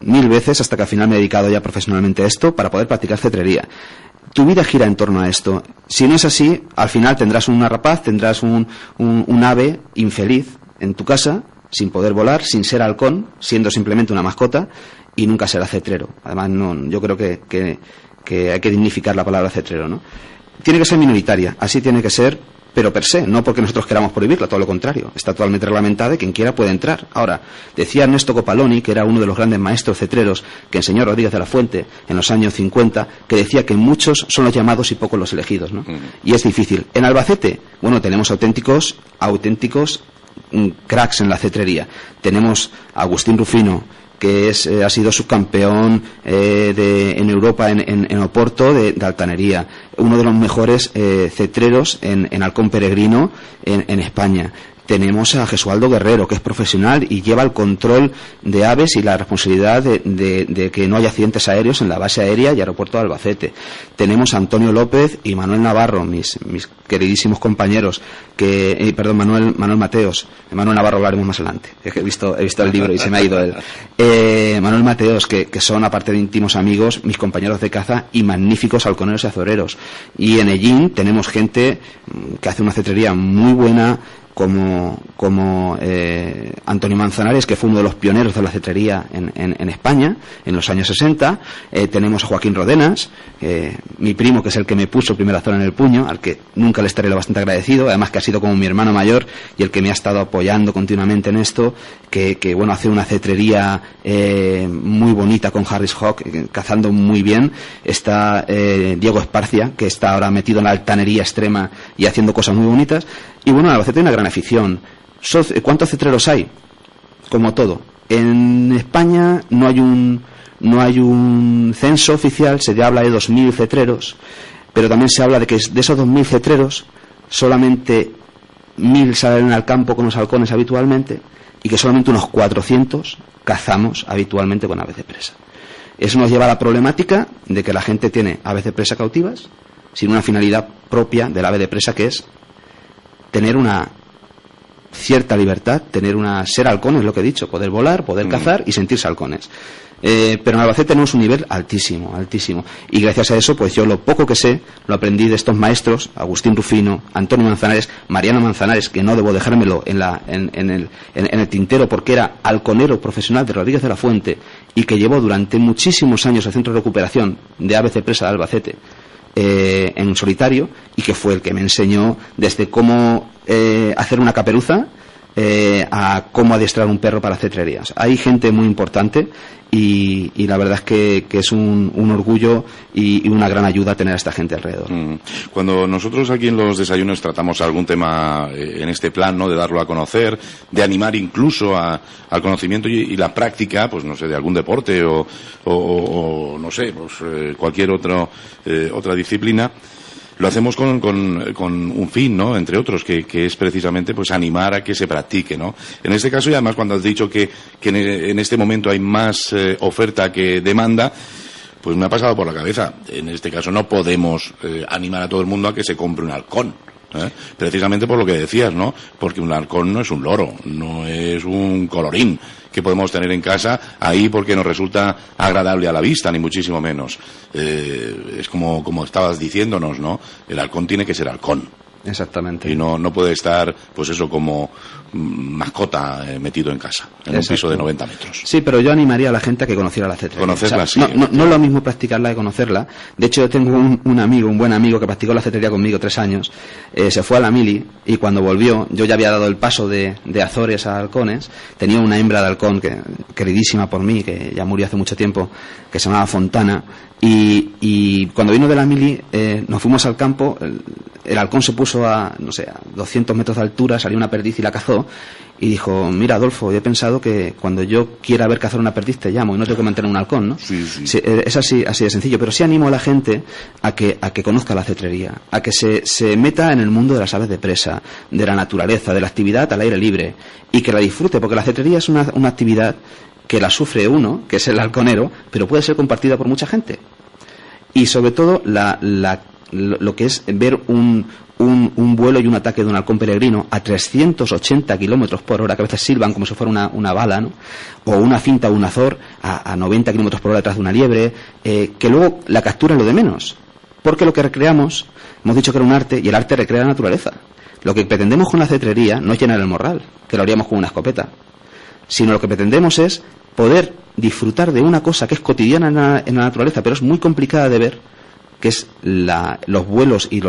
1000 veces hasta que al final me he dedicado ya profesionalmente a esto para poder practicar cetrería. Tu vida gira en torno a esto. Si no es así, al final tendrás una rapaz, tendrás un ave infeliz en tu casa, sin poder volar, sin ser halcón, siendo simplemente una mascota, y nunca será cetrero. Además, yo creo que hay que dignificar la palabra cetrero, ¿no? Tiene que ser minoritaria, así tiene que ser, pero per se, no porque nosotros queramos prohibirla, todo lo contrario. Está totalmente reglamentada y quien quiera puede entrar. Ahora, decía Ernesto Copaloni, que era uno de los grandes maestros cetreros que enseñó Rodríguez de la Fuente en los años 50, que decía que muchos son los llamados y pocos los elegidos, ¿no? Y es difícil. En Albacete, bueno, tenemos auténticos cracks en la cetrería. Tenemos a Agustín Rufino, que ha sido subcampeón en Europa en Oporto de altanería, uno de los mejores cetreros en halcón peregrino en España. tenemos a Jesualdo Guerrero, que es profesional y lleva el control de aves y la responsabilidad de que no haya accidentes aéreos en la base aérea y aeropuerto de Albacete. Tenemos a Antonio López y Manuel Navarro, mis queridísimos compañeros, Manuel Mateos. Manuel Navarro hablaremos más adelante, es que he visto el libro y se me ha ido él. Manuel Mateos, que son, aparte de íntimos amigos, mis compañeros de caza y magníficos halconeros y azoreros. Y en Ellín tenemos gente que hace una cetrería muy buena, como Antonio Manzanares, que fue uno de los pioneros de la cetrería en España en los años 60. Tenemos a Joaquín Rodenas, mi primo, que es el que me puso el primer azor en el puño, al que nunca le estaré lo bastante agradecido, además que ha sido como mi hermano mayor y el que me ha estado apoyando continuamente en esto, que hace una cetrería muy bonita con Harris Hawk, cazando muy bien. Está Diego Esparcia, que está ahora metido en la altanería extrema y haciendo cosas muy bonitas. Y bueno, en Albacete hay una gran afición. ¿Cuántos cetreros hay? Como todo. En España no hay un censo oficial, se habla de 2.000 cetreros, pero también se habla de que de esos 2.000 cetreros, solamente 1.000 salen al campo con los halcones habitualmente, y que solamente unos 400 cazamos habitualmente con aves de presa. Eso nos lleva a la problemática de que la gente tiene aves de presa cautivas sin una finalidad propia del ave de presa, que es tener una cierta libertad, ser halcones, lo que he dicho, poder volar, poder cazar y sentirse halcones. Pero en Albacete tenemos un nivel altísimo, altísimo. Y gracias a eso, pues yo lo poco que sé, lo aprendí de estos maestros, Agustín Rufino, Antonio Manzanares, Mariano Manzanares, que no debo dejármelo en el tintero, porque era halconero profesional de Rodríguez de la Fuente y que llevó durante muchísimos años el centro de recuperación de aves de presa de Albacete, en solitario, y que fue el que me enseñó desde cómo hacer una caperuza a cómo adiestrar un perro para cetrerías. Hay gente muy importante y la verdad es que es un orgullo y una gran ayuda tener a esta gente alrededor. Cuando nosotros aquí en los desayunos tratamos algún tema en este plan, ¿no?, de darlo a conocer, de animar incluso al conocimiento y la práctica, pues no sé, de algún deporte o no sé, pues cualquier otra disciplina, lo hacemos con un fin, ¿no?, entre otros, que es precisamente pues animar a que se practique, ¿no? En este caso, y además cuando has dicho que en este momento hay más oferta que demanda, pues me ha pasado por la cabeza. En este caso no podemos animar a todo el mundo a que se compre un halcón, precisamente por lo que decías, ¿no? Porque un halcón no es un loro, no es un colorín que podemos tener en casa ahí porque nos resulta agradable a la vista, ni muchísimo menos. Es como estabas diciéndonos, ¿no? El halcón tiene que ser halcón. Exactamente. Y no puede estar, pues eso, como mascota metido en casa, en un piso de 90 metros. Sí, pero yo animaría a la gente a que conociera la cetrería. Conocerla, o sea, sí. No es lo mismo practicarla que conocerla. De hecho, yo tengo un buen amigo que practicó la cetrería conmigo 3 años. Se fue a la mili y cuando volvió, yo ya había dado el paso de azores a halcones. Tenía una hembra de halcón queridísima por mí, que ya murió hace mucho tiempo, que se llamaba Fontana. Y cuando vino de la mili, nos fuimos al campo. El halcón se puso a 200 metros de altura, salió una perdiz y la cazó, y dijo: mira, Adolfo, yo he pensado que cuando yo quiera ver cazar una perdiz te llamo y no tengo que mantener un halcón, ¿no? Sí. Es así de sencillo, pero sí animo a la gente a que conozca la cetrería, a que se meta en el mundo de las aves de presa, de la naturaleza, de la actividad al aire libre, y que la disfrute, porque la cetrería es una actividad que la sufre uno, que es el halconero, pero puede ser compartida por mucha gente. Y sobre todo lo que es ver un vuelo y un ataque de un halcón peregrino a 380 kilómetros por hora, que a veces silban como si fuera una bala, ¿no? O una cinta o un azor a 90 kilómetros por hora detrás de una liebre, que luego la captura es lo de menos. Porque lo que recreamos, hemos dicho que era un arte, y el arte recrea la naturaleza. Lo que pretendemos con la cetrería no es llenar el morral, que lo haríamos con una escopeta, sino lo que pretendemos es poder disfrutar de una cosa que es cotidiana en la naturaleza, pero es muy complicada de ver, que es los vuelos y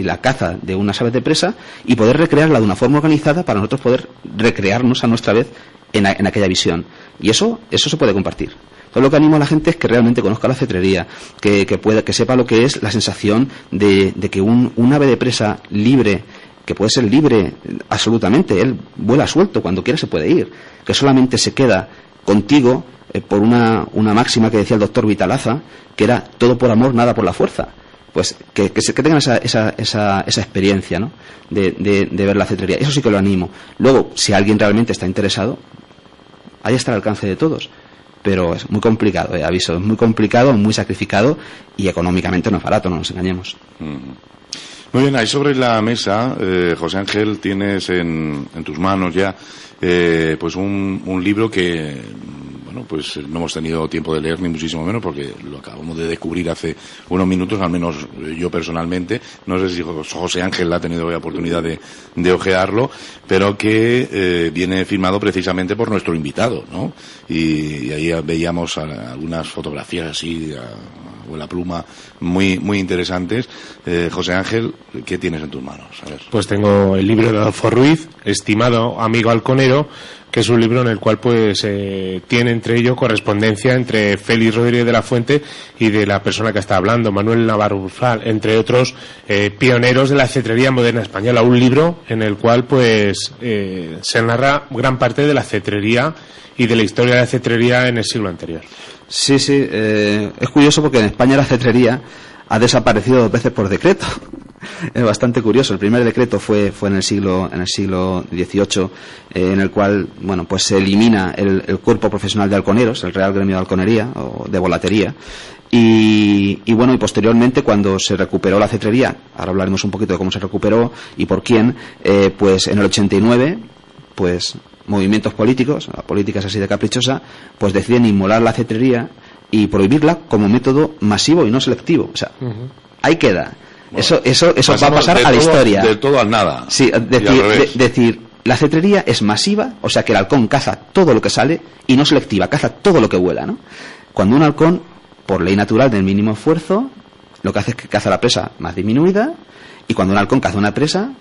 la caza de unas aves de presa, y poder recrearla de una forma organizada para nosotros poder recrearnos a nuestra vez en aquella visión. Y eso se puede compartir. Entonces, lo que animo a la gente es que realmente conozca la cetrería, que sepa lo que es la sensación de que un ave de presa libre, que puede ser libre absolutamente, él vuela suelto, cuando quiera se puede ir, que solamente se queda contigo por una máxima que decía el doctor Vitalaza, que era todo por amor, nada por la fuerza. pues que tengan esa experiencia, ¿no? de ver la cetrería. Eso sí que lo animo. Luego, si alguien realmente está interesado, ahí está al alcance de todos. Pero es muy complicado, aviso, es muy complicado, muy sacrificado y económicamente no es barato, no nos engañemos. Muy bien, ahí sobre la mesa, José Ángel, tienes en tus manos ya pues un libro que, bueno, pues no hemos tenido tiempo de leer ni muchísimo menos porque lo acabamos de descubrir hace unos minutos, al menos yo personalmente. No sé si José Ángel ha tenido la oportunidad de ojearlo, pero que viene firmado precisamente por nuestro invitado, ¿no? Y ahí veíamos algunas fotografías así o la pluma muy muy interesantes. José Ángel, ¿qué tienes en tus manos? A ver. Pues tengo el libro de Adolfo Ruiz, Estimado amigo halconero, que es un libro en el cual pues tiene entre ellos correspondencia entre Félix Rodríguez de la Fuente y de la persona que está hablando, Manuel Navarro Brufal, entre otros pioneros de la cetrería moderna española. Un libro en el cual pues se narra gran parte de la cetrería y de la historia de la cetrería en el siglo anterior. Sí, es curioso porque en España la cetrería ha desaparecido 2 veces por decreto. Es bastante curioso. El primer decreto fue en el siglo XVIII, en el cual, bueno, pues se elimina el cuerpo profesional de halconeros, el Real Gremio de Halconería o de Volatería. Y bueno, y posteriormente cuando se recuperó la cetrería, ahora hablaremos un poquito de cómo se recuperó y por quién, pues en el 89, pues movimientos políticos, la política es así de caprichosa, pues deciden inmolar la cetrería y prohibirla como método masivo y no selectivo. O sea, ahí queda. Bueno, eso va a pasar a la historia. De todo al nada. Sí, decir, la cetrería es masiva, o sea que el halcón caza todo lo que sale y no selectiva, caza todo lo que vuela, ¿no? Cuando un halcón, por ley natural del mínimo esfuerzo, lo que hace es que caza la presa más disminuida, y cuando un halcón caza una presa,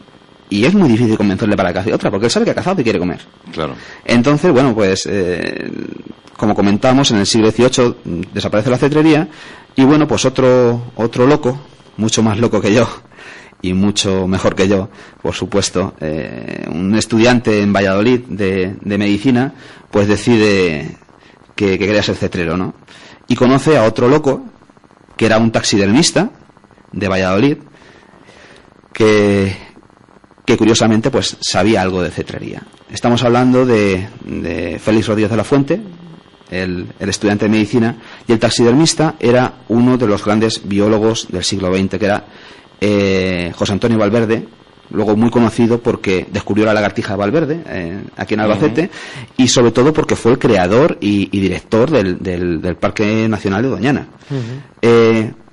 y es muy difícil convencerle para que cace otra, porque él sabe que ha cazado y quiere comer. Claro. Entonces, bueno, pues, como comentamos, en el siglo XVIII desaparece la cetrería, y bueno, pues otro loco, mucho más loco que yo, y mucho mejor que yo, por supuesto, un estudiante en Valladolid de medicina, pues decide que quería ser cetrero, ¿no? Y conoce a otro loco, que era un taxidermista de Valladolid, que curiosamente pues sabía algo de cetrería. Estamos hablando de Félix Rodríguez de la Fuente, el estudiante de medicina, y el taxidermista era uno de los grandes biólogos del siglo XX, que era José Antonio Valverde, luego muy conocido porque descubrió la lagartija de Valverde aquí en Albacete, y sobre todo porque fue el creador y director del Parque Nacional de Doñana.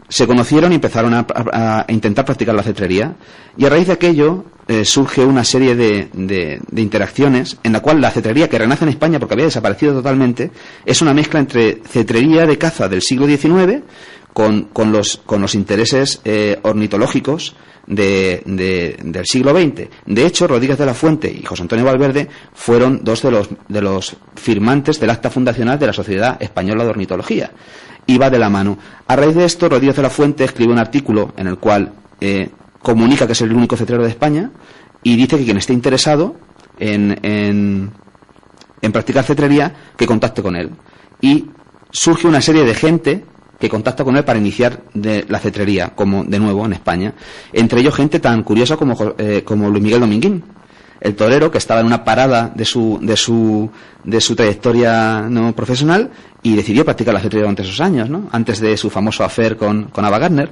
Se conocieron y empezaron a intentar practicar la cetrería, y a raíz de aquello surge una serie de interacciones en la cual la cetrería, que renace en España porque había desaparecido totalmente, es una mezcla entre cetrería de caza del siglo XIX con los intereses ornitológicos del siglo XX. De hecho, Rodríguez de la Fuente y José Antonio Valverde fueron 2 de los firmantes del acta fundacional de la Sociedad Española de Ornitología. Iba de la mano. A raíz de esto, Rodríguez de la Fuente escribe un artículo en el cual comunica que es el único cetrero de España y dice que quien esté interesado en practicar cetrería, que contacte con él. Y surge una serie de gente que contacta con él para iniciar la cetrería, como de nuevo en España. Entre ellos gente tan curiosa como Luis Miguel Dominguín, el torero, que estaba en una parada de su trayectoria no profesional y decidió practicar la cetrería durante esos años, ¿no? Antes de su famoso affair con Ava Gardner.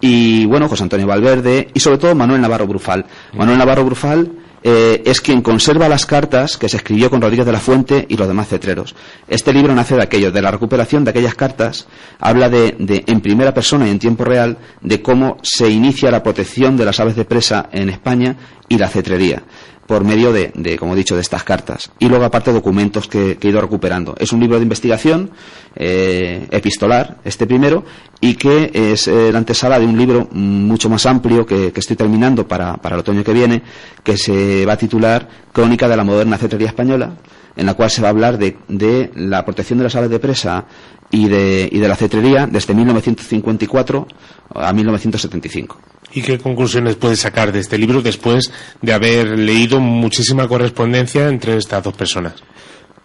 Y bueno, José Antonio Valverde y sobre todo Manuel Navarro Brufal. Manuel Navarro Brufal es quien conserva las cartas que se escribió con Rodríguez de la Fuente y los demás cetreros. Este libro nace de aquello, de la recuperación de aquellas cartas. Habla de en primera persona y en tiempo real de cómo se inicia la protección de las aves de presa en España y la cetrería por medio de, como he dicho, de estas cartas. Y luego, aparte, documentos que he ido recuperando. Es un libro de investigación epistolar, este primero, y que es la antesala de un libro mucho más amplio que estoy terminando para el otoño que viene, que se va a titular Crónica de la moderna cetrería española, en la cual se va a hablar de la protección de las aves de presa y de la cetrería desde 1954 a 1975. ¿Y qué conclusiones puedes sacar de este libro después de haber leído muchísima correspondencia entre estas 2 personas?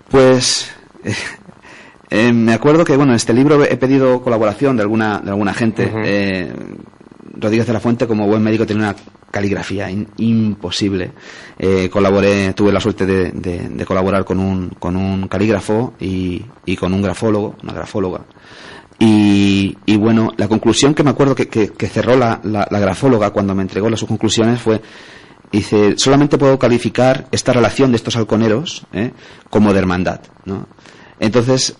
Pues me acuerdo que, bueno, en este libro he pedido colaboración de alguna gente. Rodríguez de la Fuente, como buen médico, tiene una caligrafía imposible. Tuve la suerte de colaborar con un calígrafo y con un grafólogo, una grafóloga. Y bueno, la conclusión que me acuerdo que cerró la grafóloga cuando me entregó sus conclusiones fue: dice, solamente puedo calificar esta relación de estos halconeros como de hermandad, ¿no? Entonces,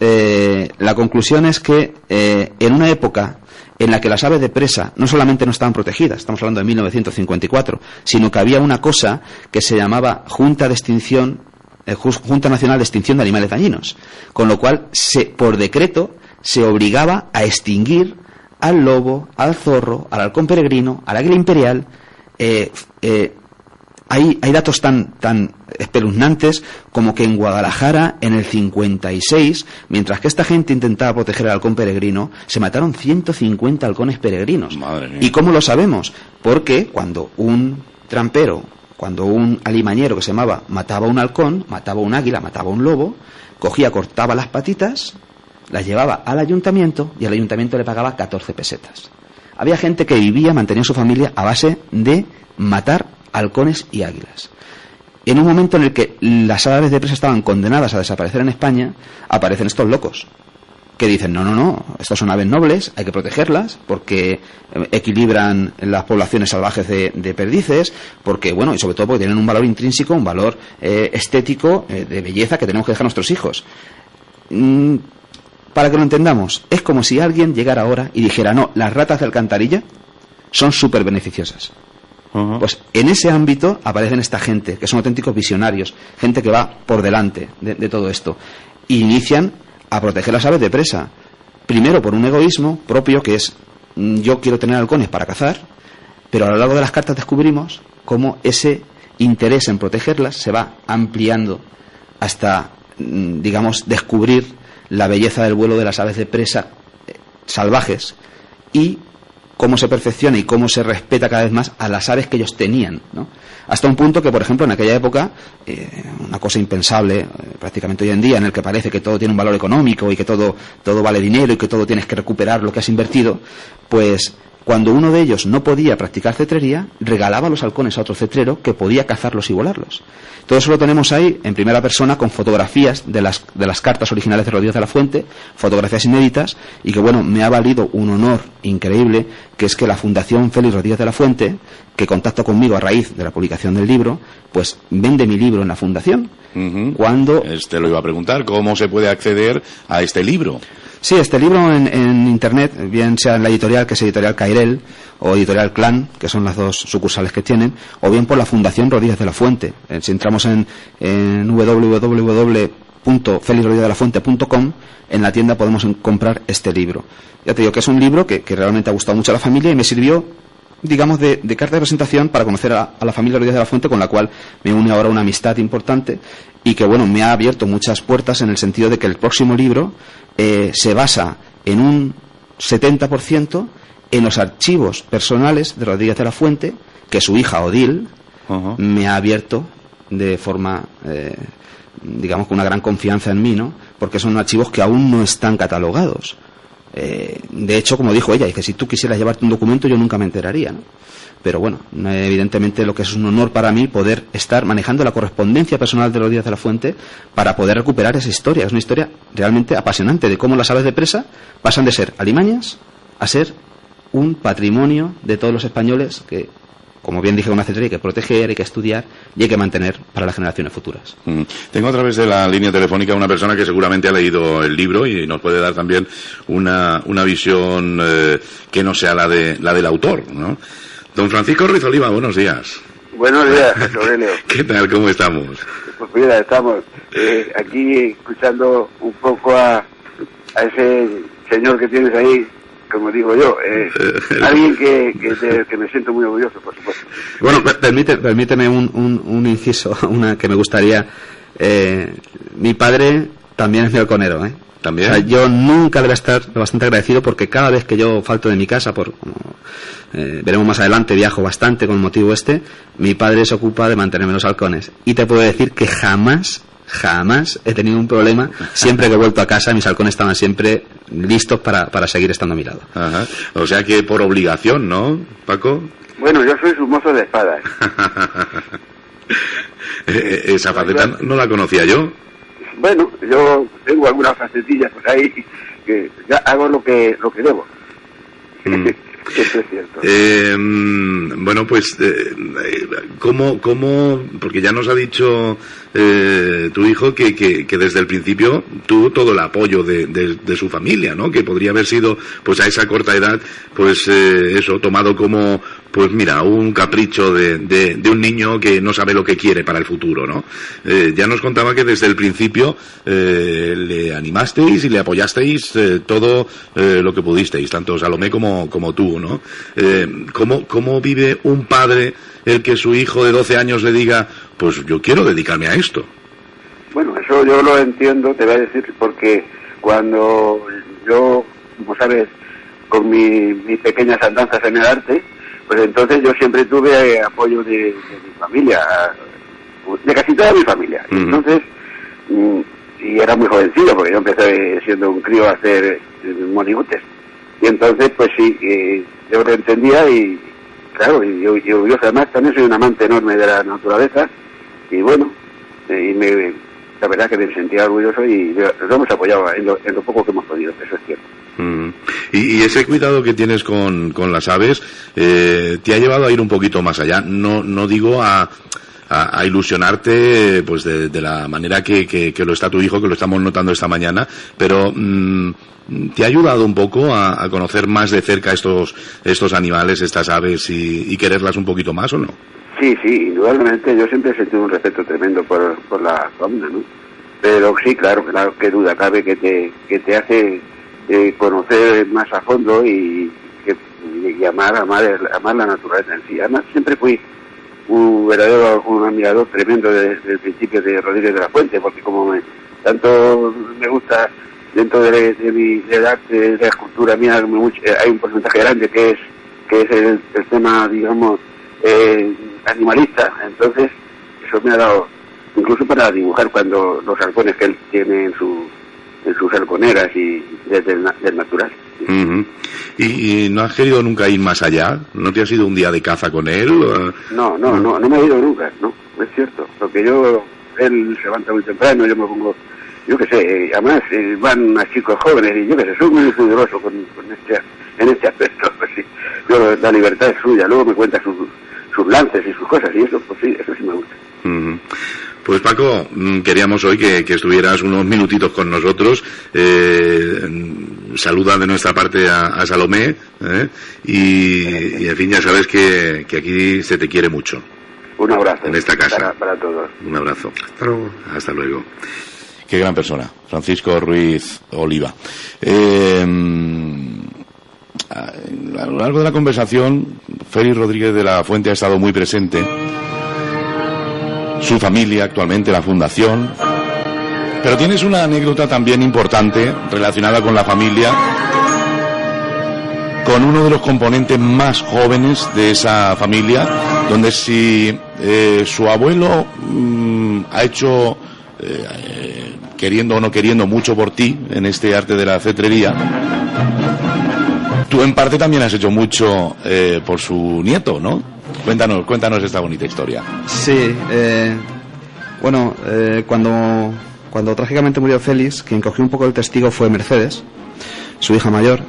la conclusión es que en una época en la que las aves de presa no solamente no estaban protegidas, estamos hablando de 1954, sino que había una cosa que se llamaba Junta Nacional de Extinción de Animales Dañinos, con lo cual, por decreto, se obligaba a extinguir al lobo, al zorro, al halcón peregrino, al águila imperial. Hay datos tan espeluznantes como que en Guadalajara, en el 56, mientras que esta gente intentaba proteger al halcón peregrino, se mataron 150 halcones peregrinos. Madre mía. ¿Y cómo lo sabemos? Porque cuando un trampero, cuando un alimañero que se llamaba mataba a un halcón, mataba a un águila, mataba a un lobo, cogía, cortaba las patitas, las llevaba al ayuntamiento y al ayuntamiento le pagaba 14 pesetas. Había gente que mantenía su familia a base de matar halcones y águilas. En un momento en el que las aves de presa estaban condenadas a desaparecer en España, aparecen estos locos que dicen, no, estas son aves nobles, hay que protegerlas porque equilibran las poblaciones salvajes de perdices, porque, bueno, y sobre todo porque tienen un valor intrínseco, un valor estético, de belleza que tenemos que dejar a nuestros hijos. Para que lo entendamos, es como si alguien llegara ahora y dijera, no, las ratas de alcantarilla son súper beneficiosas. Uh-huh. Pues en ese ámbito aparecen esta gente, que son auténticos visionarios, gente que va por delante de todo esto, e inician a proteger las aves de presa. Primero por un egoísmo propio, que es, yo quiero tener halcones para cazar, pero a lo largo de las cartas descubrimos cómo ese interés en protegerlas se va ampliando hasta, digamos, descubrir la belleza del vuelo de las aves de presa salvajes y cómo se perfecciona y cómo se respeta cada vez más a las aves que ellos tenían, ¿no? Hasta un punto que, por ejemplo, en aquella época, una cosa impensable, prácticamente hoy en día, en el que parece que todo tiene un valor económico y que todo vale dinero y que todo tienes que recuperar lo que has invertido, pues cuando uno de ellos no podía practicar cetrería, regalaba los halcones a otro cetrero que podía cazarlos y volarlos. Todo eso lo tenemos ahí en primera persona con fotografías de las cartas originales de Rodríguez de la Fuente, fotografías inéditas, y que, bueno, me ha valido un honor increíble, que es que la Fundación Félix Rodríguez de la Fuente, que contactó conmigo a raíz de la publicación del libro, pues vende mi libro en la fundación. Uh-huh. Cuando... Lo iba a preguntar, ¿cómo se puede acceder a este libro? Sí, este libro en internet, bien sea en la editorial, que es Editorial Cairel, o Editorial Clan, que son las dos sucursales que tienen, o bien por la Fundación Rodríguez de la Fuente. Si entramos en www.felixrodríguezdelafuente.com, en la tienda podemos comprar este libro. Ya te digo que es un libro que realmente ha gustado mucho a la familia y me sirvió, digamos, de carta de presentación para conocer a la familia Rodríguez de la Fuente, con la cual me une ahora una amistad importante y que, bueno, me ha abierto muchas puertas en el sentido de que el próximo libro se basa en un 70% en los archivos personales de Rodríguez de la Fuente, que su hija Odil uh-huh. me ha abierto de forma, digamos, con una gran confianza en mí, ¿no? Porque son archivos que aún no están catalogados. De hecho, como dijo ella, dice, si tú quisieras llevarte un documento yo nunca me enteraría, ¿no? Pero bueno, evidentemente lo que es un honor para mí poder estar manejando la correspondencia personal de Rodríguez de la Fuente para poder recuperar esa historia. Es una historia realmente apasionante de cómo las aves de presa pasan de ser alimañas a ser un patrimonio de todos los españoles que, como bien dije, una cetrería hay que proteger, hay que estudiar y hay que mantener para las generaciones futuras. Tengo a través de la línea telefónica una persona que seguramente ha leído el libro y nos puede dar también una visión que no sea la del autor, ¿no? Don Francisco Ruiz Oliva, buenos días. Buenos días, Aurelio. ¿Qué tal? ¿Cómo estamos? Pues mira, estamos aquí escuchando un poco a ese señor que tienes ahí, como digo yo, alguien que me siento muy orgulloso, por supuesto. Bueno, permíteme un inciso, una que me gustaría. Mi padre también es mi halconero, ¿eh? ¿También? O sea, yo nunca debo estar bastante agradecido porque cada vez que yo falto de mi casa, veremos más adelante, viajo bastante con el motivo mi padre se ocupa de mantenerme los halcones. Y te puedo decir que jamás jamás he tenido un problema. Siempre que he vuelto a casa, mis halcones estaban siempre listos para seguir estando a mi lado. Ajá. O sea que por obligación, ¿no, Paco? Bueno, yo soy su mozo de espadas. Esa faceta no la conocía yo. Bueno, yo tengo algunas facetillas por ahí que ya hago lo que debo. Eso es cierto. Bueno, pues, ¿cómo? Porque ya nos ha dicho tu hijo que desde el principio tuvo todo el apoyo de su familia, ¿no? Que podría haber sido, pues a esa corta edad, pues eso, tomado como, pues mira, un capricho de un niño que no sabe lo que quiere para el futuro, ¿no? Ya nos contaba que desde el principio le animasteis y le apoyasteis todo lo que pudisteis, tanto Salomé como tú, ¿no? ¿Cómo vive un padre el que su hijo de 12 años le diga, pues yo quiero dedicarme a esto? Bueno, eso yo lo entiendo, te voy a decir, porque cuando yo, como sabes, con mis pequeñas andanzas en el arte, pues entonces yo siempre tuve apoyo de mi familia, de casi toda mi familia. Uh-huh. Entonces, y era muy jovencillo, porque yo empecé siendo un crío a hacer monigotes. Y entonces, pues sí, yo lo entendía y, claro, y yo además también soy un amante enorme de la naturaleza y bueno, la verdad que me sentía orgulloso y lo hemos apoyado en lo poco que hemos podido, eso es cierto. Y ese cuidado que tienes con las aves te ha llevado a ir un poquito más allá. No digo a ilusionarte pues de la manera que lo está tu hijo, que lo estamos notando esta mañana, pero ¿te ha ayudado un poco a conocer más de cerca estos animales, estas aves y quererlas un poquito más o no? Sí, indudablemente yo siempre he sentido un respeto tremendo por la fauna, ¿no? Pero sí, claro, qué duda cabe que te hace conocer más a fondo y amar la naturaleza en sí. Además siempre fui un admirador tremendo desde el principio de Rodríguez de la Fuente, porque como tanto me gusta dentro de la arte, de la escultura mía, hay un porcentaje grande que es el tema, digamos, animalista. Entonces eso me ha dado incluso para dibujar cuando los halcones que él tiene en sus halconeras y del natural. Uh-huh. ¿Y no has querido nunca ir más allá? ¿No te has ido un día de caza con él? No me he ido nunca, no es cierto, porque él se levanta muy temprano, yo me pongo, yo qué sé, además van a chicos jóvenes y yo qué sé, soy muy pudoroso en este aspecto, pues sí, la libertad es suya, luego me cuenta sus lances y sus cosas y eso, pues sí, eso sí me gusta. Uh-huh. Pues Paco, queríamos hoy que estuvieras unos minutitos con nosotros. Saluda de nuestra parte a Salomé, y en fin, ya sabes que aquí se te quiere mucho. Un abrazo. En esta casa. Para todos. Un abrazo. Hasta luego. Qué gran persona, Francisco Ruiz Oliva. A lo largo de la conversación, Félix Rodríguez de la Fuente ha estado muy presente. Su familia actualmente, la fundación. Pero tienes una anécdota también importante relacionada con la familia, con uno de los componentes más jóvenes de esa familia, donde si su abuelo ha hecho, queriendo o no queriendo, mucho por ti en este arte de la cetrería, tú en parte también has hecho mucho por su nieto, ¿no? Cuéntanos esta bonita historia. Sí, cuando trágicamente murió Félix, quien cogió un poco el testigo fue Mercedes, su hija mayor.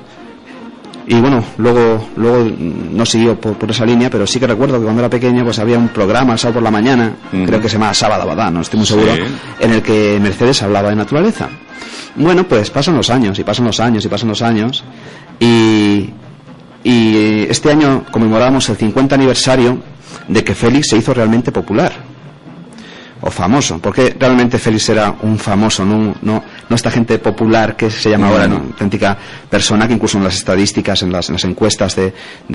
Y bueno, luego no siguió por esa línea, pero sí que recuerdo que cuando era pequeño pues había un programa el sábado por la mañana, creo que se llama Sábado Abadá, no estoy muy seguro, sí, en el que Mercedes hablaba de naturaleza. Bueno, pues pasan los años y este año conmemorábamos el 50 aniversario de que Félix se hizo realmente popular o famoso, porque realmente Félix era un famoso, no esta gente popular que se llama ahora, ¿no? Auténtica persona que incluso en las estadísticas, en las encuestas de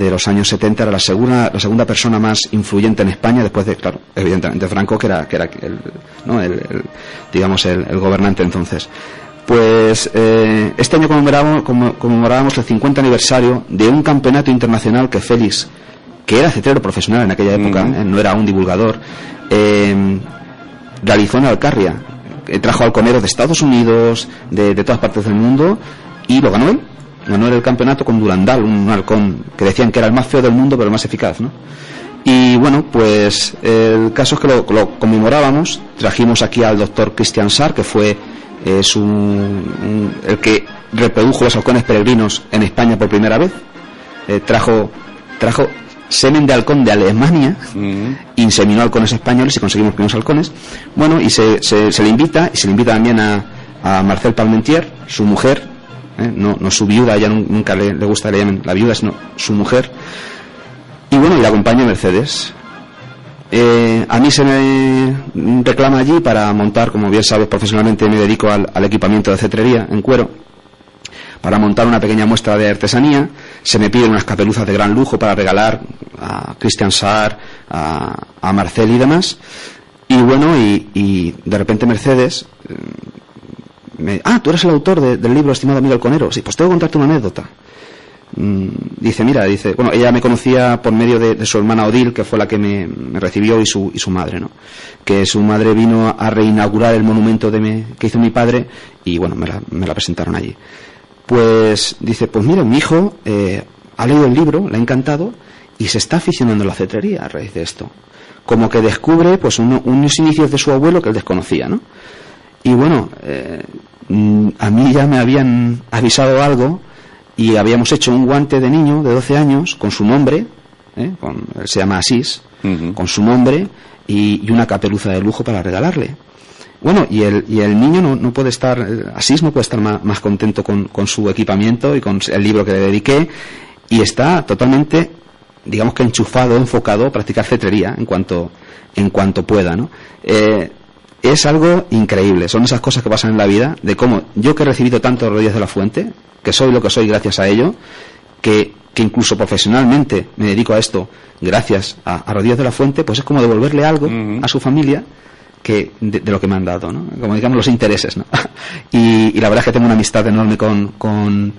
los años 70 era la segunda persona más influyente en España, después de, claro, evidentemente Franco, que era el gobernante entonces. Pues este año conmemorábamos el 50 aniversario de un campeonato internacional que Félix, que era cetrero profesional en aquella época, no era un divulgador, realizó en Alcarria. trajo halconeros de Estados Unidos, de todas partes del mundo, y lo ganó él. Ganó el campeonato con Durandal, un halcón que decían que era el más feo del mundo, pero el más eficaz, ¿no? Y bueno, pues el caso es que lo conmemorábamos. Trajimos aquí al doctor Christian Saar, que fue el que reprodujo los halcones peregrinos en España por primera vez. Trajo semen de halcón de Alemania, inseminó halcones españoles y conseguimos primeros halcones. Bueno, y se le invita, y se le invita también a Marcel Parmentier, su mujer, no su viuda, a ella nunca le gusta que le llamen la viuda, sino su mujer. Y bueno, y la acompaña Mercedes. A mí se me reclama allí para montar, como bien sabes, profesionalmente me dedico al equipamiento de cetrería en cuero, para montar una pequeña muestra de artesanía. Se me piden unas capeluzas de gran lujo para regalar a Christian Saar, a Marcel y demás. Y bueno, y de repente Mercedes tú eres el autor del libro Estimado amigo halconero. Sí, pues tengo que contarte una anécdota. Dice, bueno, ella me conocía por medio de su hermana Odile, que fue la que me recibió, y su madre, ¿no? Que su madre vino a reinaugurar el monumento que hizo mi padre, y bueno, me la presentaron allí. Pues dice, pues mira, mi hijo ha leído el libro, le ha encantado, y se está aficionando a la cetrería a raíz de esto. Como que descubre pues unos inicios de su abuelo que él desconocía, ¿no? Y bueno, a mí ya me habían avisado algo, y habíamos hecho un guante de niño de 12 años con su nombre, él se llama Asís, con su nombre y una caperuza de lujo para regalarle. Bueno, y el niño no puede estar, Asís no puede estar más contento con su equipamiento y con el libro que le dediqué, y está totalmente, digamos que enchufado, enfocado a practicar cetrería en cuanto pueda, ¿no? Es algo increíble, son esas cosas que pasan en la vida, de cómo yo, que he recibido tanto de Rodríguez de la Fuente, que soy lo que soy gracias a ello, que incluso profesionalmente me dedico a esto gracias a Rodríguez de la Fuente, pues es como devolverle algo a su familia que de lo que me han dado, ¿no? Como digamos los intereses, ¿no? Y la verdad es que tengo una amistad enorme con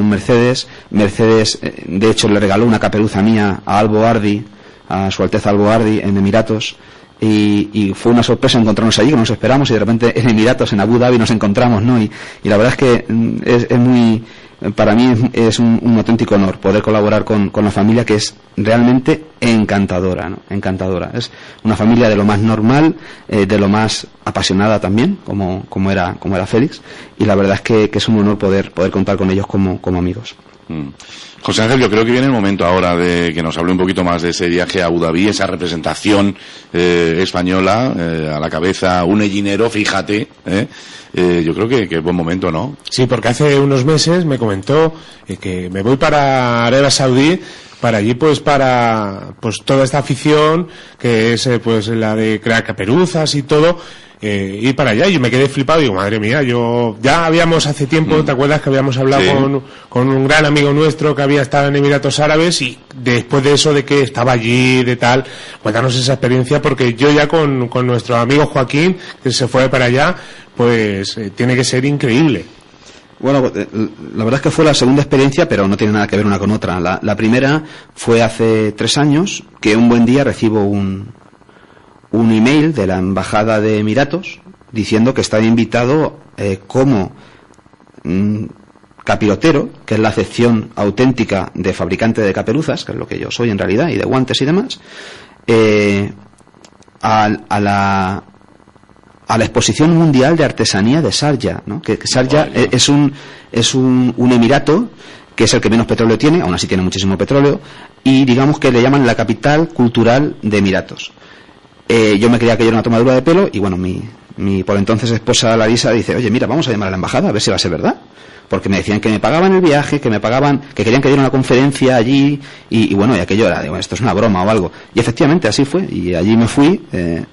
Mercedes. Mercedes, de hecho, le regaló una caperuza mía a Albo Ardi, a Su Alteza Albo Ardi, en Emiratos. Y fue una sorpresa encontrarnos allí, que no nos esperamos, y de repente en Emiratos, en Abu Dhabi, nos encontramos, ¿no? Y la verdad es que es muy, para mí es un auténtico honor poder colaborar con la familia, que es realmente encantadora, ¿no? Encantadora. Es una familia de lo más normal, de lo más apasionada también, como era Félix, y la verdad es que es un honor poder contar con ellos como amigos. José Ángel, yo creo que viene el momento ahora de que nos hable un poquito más de ese viaje a Abu Dhabi, esa representación española, a la cabeza un hellinero, fíjate, yo creo que es buen momento, ¿no? Sí, porque hace unos meses me comentó que me voy para Arabia Saudí, para allí para toda esta afición que es pues la de crear caperuzas y todo, ir para allá. Yo me quedé flipado y digo, madre mía, yo ya habíamos hace tiempo, ¿te acuerdas que habíamos hablado con un gran amigo nuestro que había estado en Emiratos Árabes, y después de eso, de que estaba allí, de tal, cuéntanos esa experiencia, porque yo ya con nuestro amigo Joaquín, que se fue para allá, pues tiene que ser increíble. Bueno, la verdad es que fue la segunda experiencia, pero no tiene nada que ver una con otra. La primera fue hace 3 años, que un buen día recibo un email de la embajada de Emiratos diciendo que estaba invitado como capirotero, que es la acepción auténtica de fabricante de caperuzas, que es lo que yo soy en realidad, y de guantes y demás, a la exposición mundial de artesanía de Sharjah, ¿no? Que Sharjah es un emirato que es el que menos petróleo tiene, aún así tiene muchísimo petróleo, y digamos que le llaman la capital cultural de Emiratos. Yo me creía que yo era una tomadura de pelo, y bueno, mi por entonces esposa Larisa dice, oye, mira, vamos a llamar a la embajada a ver si va a ser verdad, porque me decían que me pagaban el viaje, que querían que diera una conferencia allí, y bueno, y aquello era, digo, esto es una broma o algo, y efectivamente así fue, y allí me fui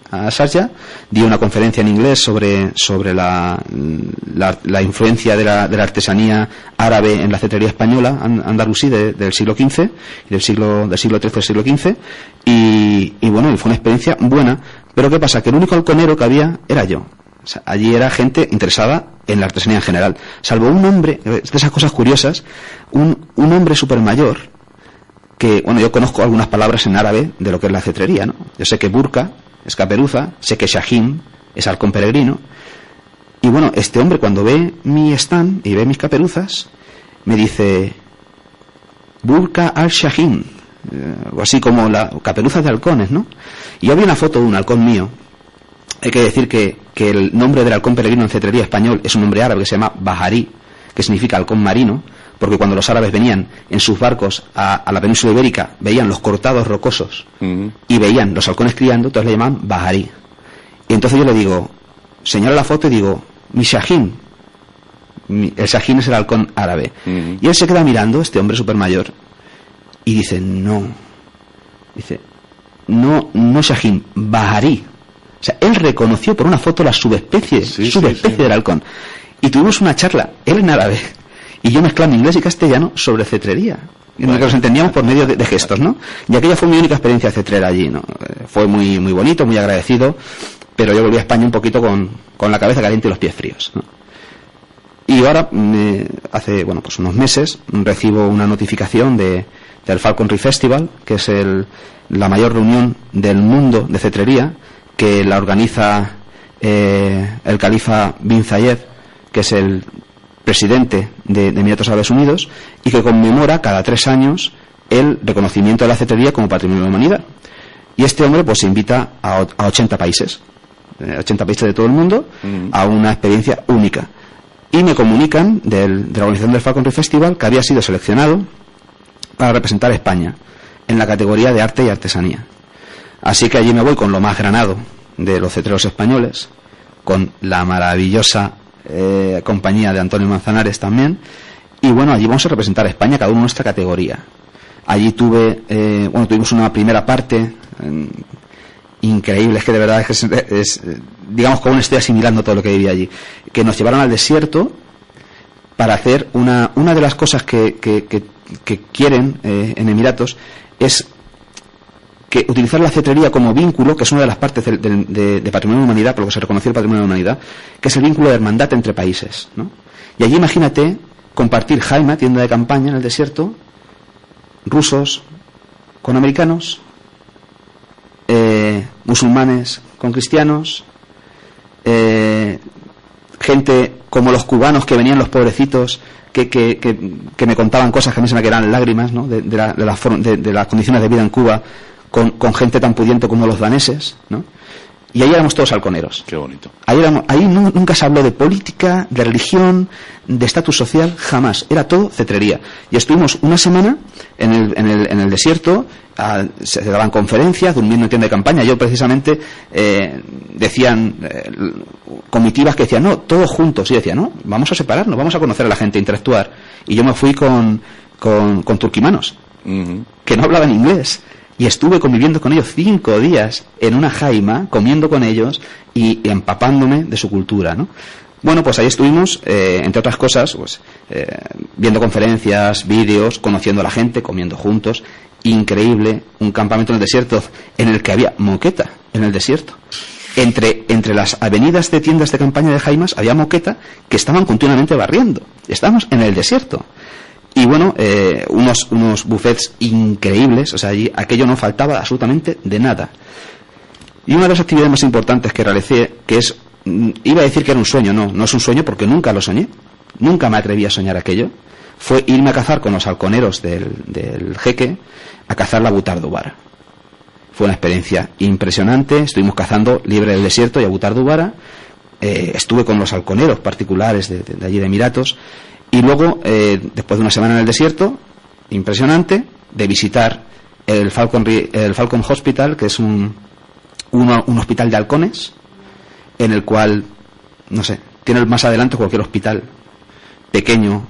a Sharjah, di una conferencia en inglés sobre la influencia de la artesanía árabe en la cetrería española, andalusí del siglo XV, del siglo XIII al siglo XV, y bueno, y fue una experiencia buena, pero ¿qué pasa? Que el único halconero que había era yo. O sea, allí era gente interesada en la artesanía en general, salvo un hombre, de esas cosas curiosas, un hombre súper mayor, que, bueno, yo conozco algunas palabras en árabe de lo que es la cetrería, ¿no? Yo sé que burka es caperuza, sé que shahin ese halcón peregrino. Y bueno, este hombre cuando ve mi stand y ve mis caperuzas, me dice Burka al-Shahin, o así como la caperuzas de halcones, ¿no? Y yo vi una foto de un halcón mío. Hay que decir que el nombre del halcón peregrino en cetrería español es un nombre árabe que se llama Baharí, que significa halcón marino, porque cuando los árabes venían en sus barcos a la península ibérica, veían los cortados rocosos y veían los halcones criando, entonces le llamaban Baharí. Y entonces yo le digo, señalo la foto y digo, mi Shahin. El Shahin es el halcón árabe. Y él se queda mirando, este hombre súper mayor, y dice, no Shahin, Baharí. O sea, él reconoció por una foto la subespecie del halcón. Y tuvimos una charla, él en árabe, y yo mezclando inglés y castellano sobre cetrería. En la que nos entendíamos por medio de gestos, ¿no? Y aquella fue mi única experiencia cetrera allí, ¿no? Fue muy, muy bonito, muy agradecido, pero yo volví a España un poquito con la cabeza caliente y los pies fríos, ¿no? Y ahora, hace, pues unos meses, recibo una notificación del Falconry Festival, que es la mayor reunión del mundo de cetrería, que la organiza el califa bin Zayed, que es el presidente de Emiratos Árabes Unidos, y que conmemora cada 3 años el reconocimiento de la cetrería como patrimonio de la humanidad. Y este hombre pues invita a 80 países, 80 países de todo el mundo, a una experiencia única. Y me comunican de la organización del Falconry Festival que había sido seleccionado para representar a España en la categoría de arte y artesanía. Así que allí me voy con lo más granado de los cetreros españoles, con la maravillosa compañía de Antonio Manzanares también, y bueno, allí vamos a representar a España, cada uno en nuestra categoría. Allí tuvimos una primera parte increíble, es que de verdad es digamos como estoy asimilando todo lo que viví allí, que nos llevaron al desierto para hacer una de las cosas que quieren en Emiratos es que utilizar la cetrería como vínculo, que es una de las partes de Patrimonio de la Humanidad, por lo que se reconoció el Patrimonio de la Humanidad, que es el vínculo de hermandad entre países, ¿no? Y allí imagínate compartir jaima, tienda de campaña en el desierto, rusos con americanos, musulmanes con cristianos, gente como los cubanos que venían los pobrecitos, que me contaban cosas que a mí se me quedaban lágrimas, ¿no? de las condiciones de vida en Cuba, con gente tan pudiente como los daneses, ¿no? Y ahí éramos todos halconeros. Qué bonito. Ahí nunca se habló de política, de religión, de estatus social, jamás. Era todo cetrería. Y estuvimos una semana en el desierto, se daban conferencias, durmiendo en tienda de campaña. Yo precisamente decían comitivas que decían, no, todos juntos. Y yo decía, no, vamos a separarnos, vamos a conocer a la gente, interactuar. Y yo me fui con turquimanos, que no hablaban inglés. Y estuve conviviendo con ellos 5 días en una jaima, comiendo con ellos y empapándome de su cultura, ¿no? Bueno, pues ahí estuvimos, entre otras cosas, viendo conferencias, vídeos, conociendo a la gente, comiendo juntos. Increíble, un campamento en el desierto en el que había moqueta en el desierto. Entre las avenidas de tiendas de campaña de jaimas había moqueta que estaban continuamente barriendo. Estábamos en el desierto. Y bueno, unos buffets increíbles, o sea, allí aquello no faltaba absolutamente de nada. Y una de las actividades más importantes que realicé, que iba a decir que era un sueño, no es un sueño porque nunca lo soñé, nunca me atreví a soñar aquello, fue irme a cazar con los halconeros del jeque, a cazar la butardubara. Fue una experiencia impresionante, estuvimos cazando libre del desierto y a butardubara, estuve con los halconeros particulares de allí de Emiratos. Y luego, después de una semana en el desierto, impresionante, de visitar el Falcon Hospital, que es un hospital de halcones, en el cual, no sé, tiene más adelante cualquier hospital pequeño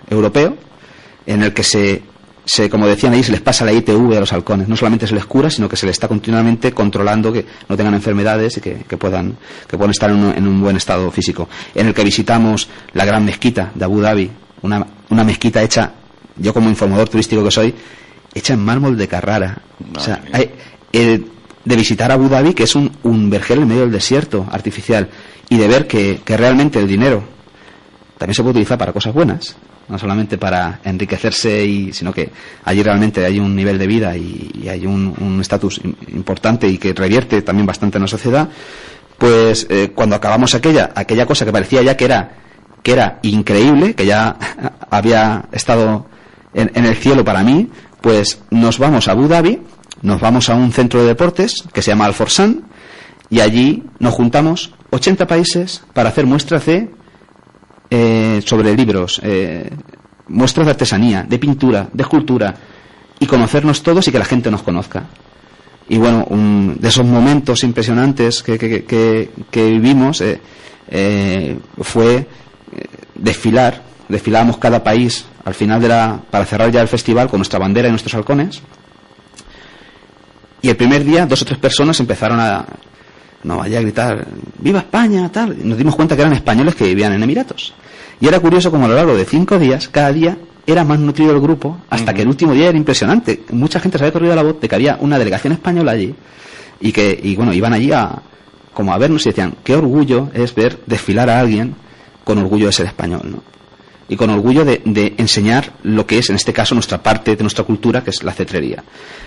europeo, en el que como decían ahí, se les pasa la ITV a los halcones. No solamente se les cura, sino que se les está continuamente controlando que no tengan enfermedades y que puedan estar en un buen estado físico. En el que visitamos la gran mezquita de Abu Dhabi, una mezquita hecha, yo como informador turístico que soy, hecha en mármol de Carrara. O sea, de visitar Abu Dhabi, que es un vergel en medio del desierto artificial, y de ver que realmente el dinero también se puede utilizar para cosas buenas, no solamente para enriquecerse, sino que allí realmente hay un nivel de vida y hay un estatus importante y que revierte también bastante en la sociedad. pues cuando acabamos aquella cosa que parecía ya que era increíble, que ya había estado en el cielo para mí, pues nos vamos a Abu Dhabi, nos vamos a un centro de deportes que se llama Al Forsan, y allí nos juntamos 80 países para hacer muestras sobre libros, muestras de artesanía, de pintura, de escultura, y conocernos todos y que la gente nos conozca. Y bueno, de esos momentos impresionantes que vivimos fue desfilábamos cada país al final para cerrar ya el festival con nuestra bandera y nuestros halcones. Y el primer día 2 o 3 personas empezaron a gritar ¡Viva España! Tal. Y nos dimos cuenta que eran españoles que vivían en Emiratos. Y era curioso como a lo largo de 5 días, cada día era más nutrido el grupo, hasta que el último día era impresionante. Mucha gente se había corrido la voz de que había una delegación española allí y bueno, iban allí a vernos y decían qué orgullo es ver desfilar a alguien con orgullo de ser español, ¿no? Y con orgullo de enseñar lo que es, en este caso, nuestra parte de nuestra cultura, que es la cetrería.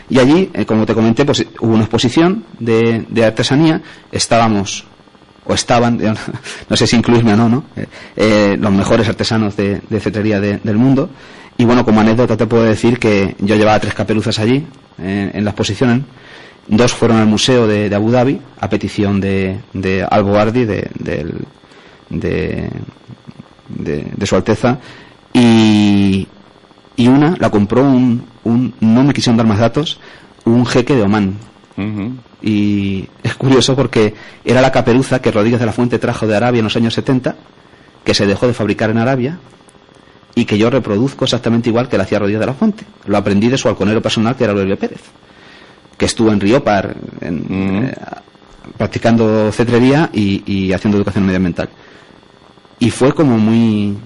Y allí, como te comenté, pues hubo una exposición de artesanía, estaban, no sé si incluirme o no, los mejores artesanos de cetrería del mundo. Y bueno, como anécdota te puedo decir que yo llevaba 3 caperuzas allí, en la exposición. 2 fueron al museo de Abu Dhabi, a petición de Al-Boardi, de su Alteza, y una la compró no me quisieron dar más datos, un jeque de Omán. Y es curioso porque era la caperuza que Rodríguez de la Fuente trajo de Arabia en los años 70, que se dejó de fabricar en Arabia y que yo reproduzco exactamente igual que la hacía Rodríguez de la Fuente. Lo aprendí de su halconero personal, que era Aurelio Pérez, que estuvo en Riópar practicando cetrería y haciendo educación medioambiental. Y fue como muy,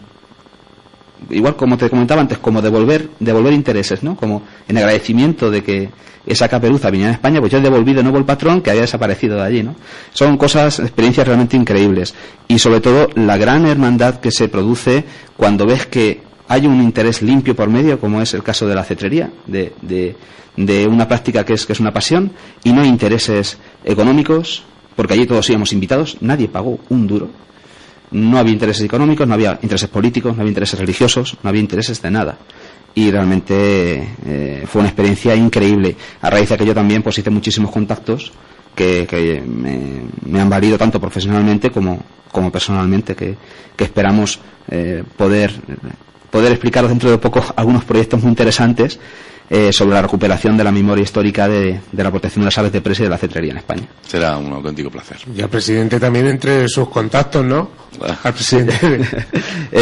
igual como te comentaba antes, como devolver intereses, ¿no? Como en agradecimiento de que esa caperuza viniera a España, pues yo he devolvido de nuevo el patrón que había desaparecido de allí, ¿no? Son experiencias realmente increíbles. Y sobre todo la gran hermandad que se produce cuando ves que hay un interés limpio por medio, como es el caso de la cetrería, de una práctica que es una pasión, y no intereses económicos, porque allí todos íbamos invitados, nadie pagó un duro. No había intereses económicos, no había intereses políticos, no había intereses religiosos, no había intereses de nada. Y realmente fue una experiencia increíble. A raíz de aquello también pues hice muchísimos contactos que me han valido tanto profesionalmente como personalmente, que esperamos poder explicaros dentro de poco algunos proyectos muy interesantes sobre la recuperación de la memoria histórica de la protección de las aves de presa y de la cetrería en España. Será un auténtico placer. Y al presidente también entre sus contactos, ¿no? Al presidente.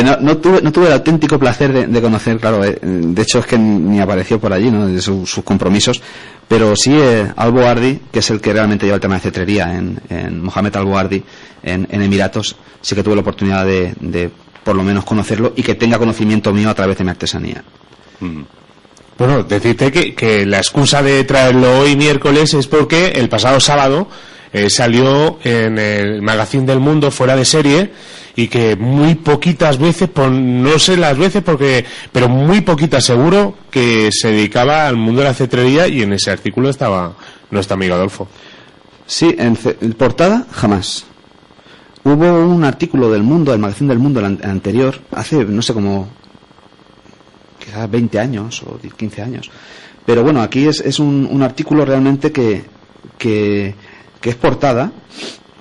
No tuve el auténtico placer de conocer, claro, de hecho es que ni apareció por allí, ¿no? De sus compromisos, pero sí Al-Boardi, que es el que realmente lleva el tema de cetrería en Mohamed Al-Boardi en Emiratos, sí que tuve la oportunidad de por lo menos conocerlo y que tenga conocimiento mío a través de mi artesanía. Bueno, decirte que la excusa de traerlo hoy miércoles es porque el pasado sábado salió en el Magazine del Mundo fuera de serie, y que muy poquitas veces, no sé las veces pero muy poquitas seguro, que se dedicaba al mundo de la cetrería, y en ese artículo estaba nuestro amigo Adolfo. Sí, en portada jamás. Hubo un artículo del Mundo, del Magazine del Mundo, el anterior, hace, no sé, como quizás 20 años o 15 años. Pero bueno, aquí es un artículo realmente que es portada,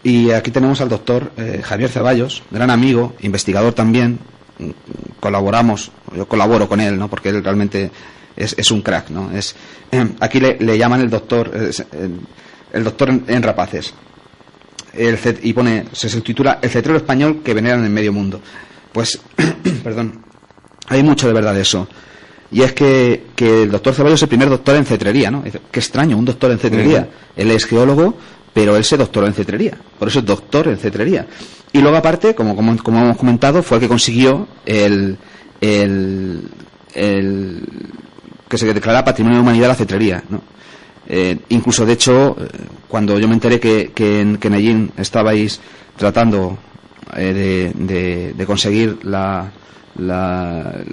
y aquí tenemos al doctor Javier Ceballos, gran amigo, investigador también. Yo colaboro con él, ¿no? Porque él realmente es un crack, ¿no? Aquí le llaman el doctor en rapaces. Y se subtitula El cetrero español que veneran en medio mundo. Pues, perdón, hay mucho de verdad de eso. Y es que el doctor Ceballos es el primer doctor en cetrería, ¿no? Qué extraño, un doctor en cetrería. Él es geólogo, pero él se doctoró en cetrería. Por eso es doctor en cetrería. Y luego, aparte, como hemos comentado, fue el que consiguió el que se declarara Patrimonio de la Humanidad la cetrería, ¿no? Incluso, de hecho, cuando yo me enteré que en Medellín estabais tratando de conseguir la la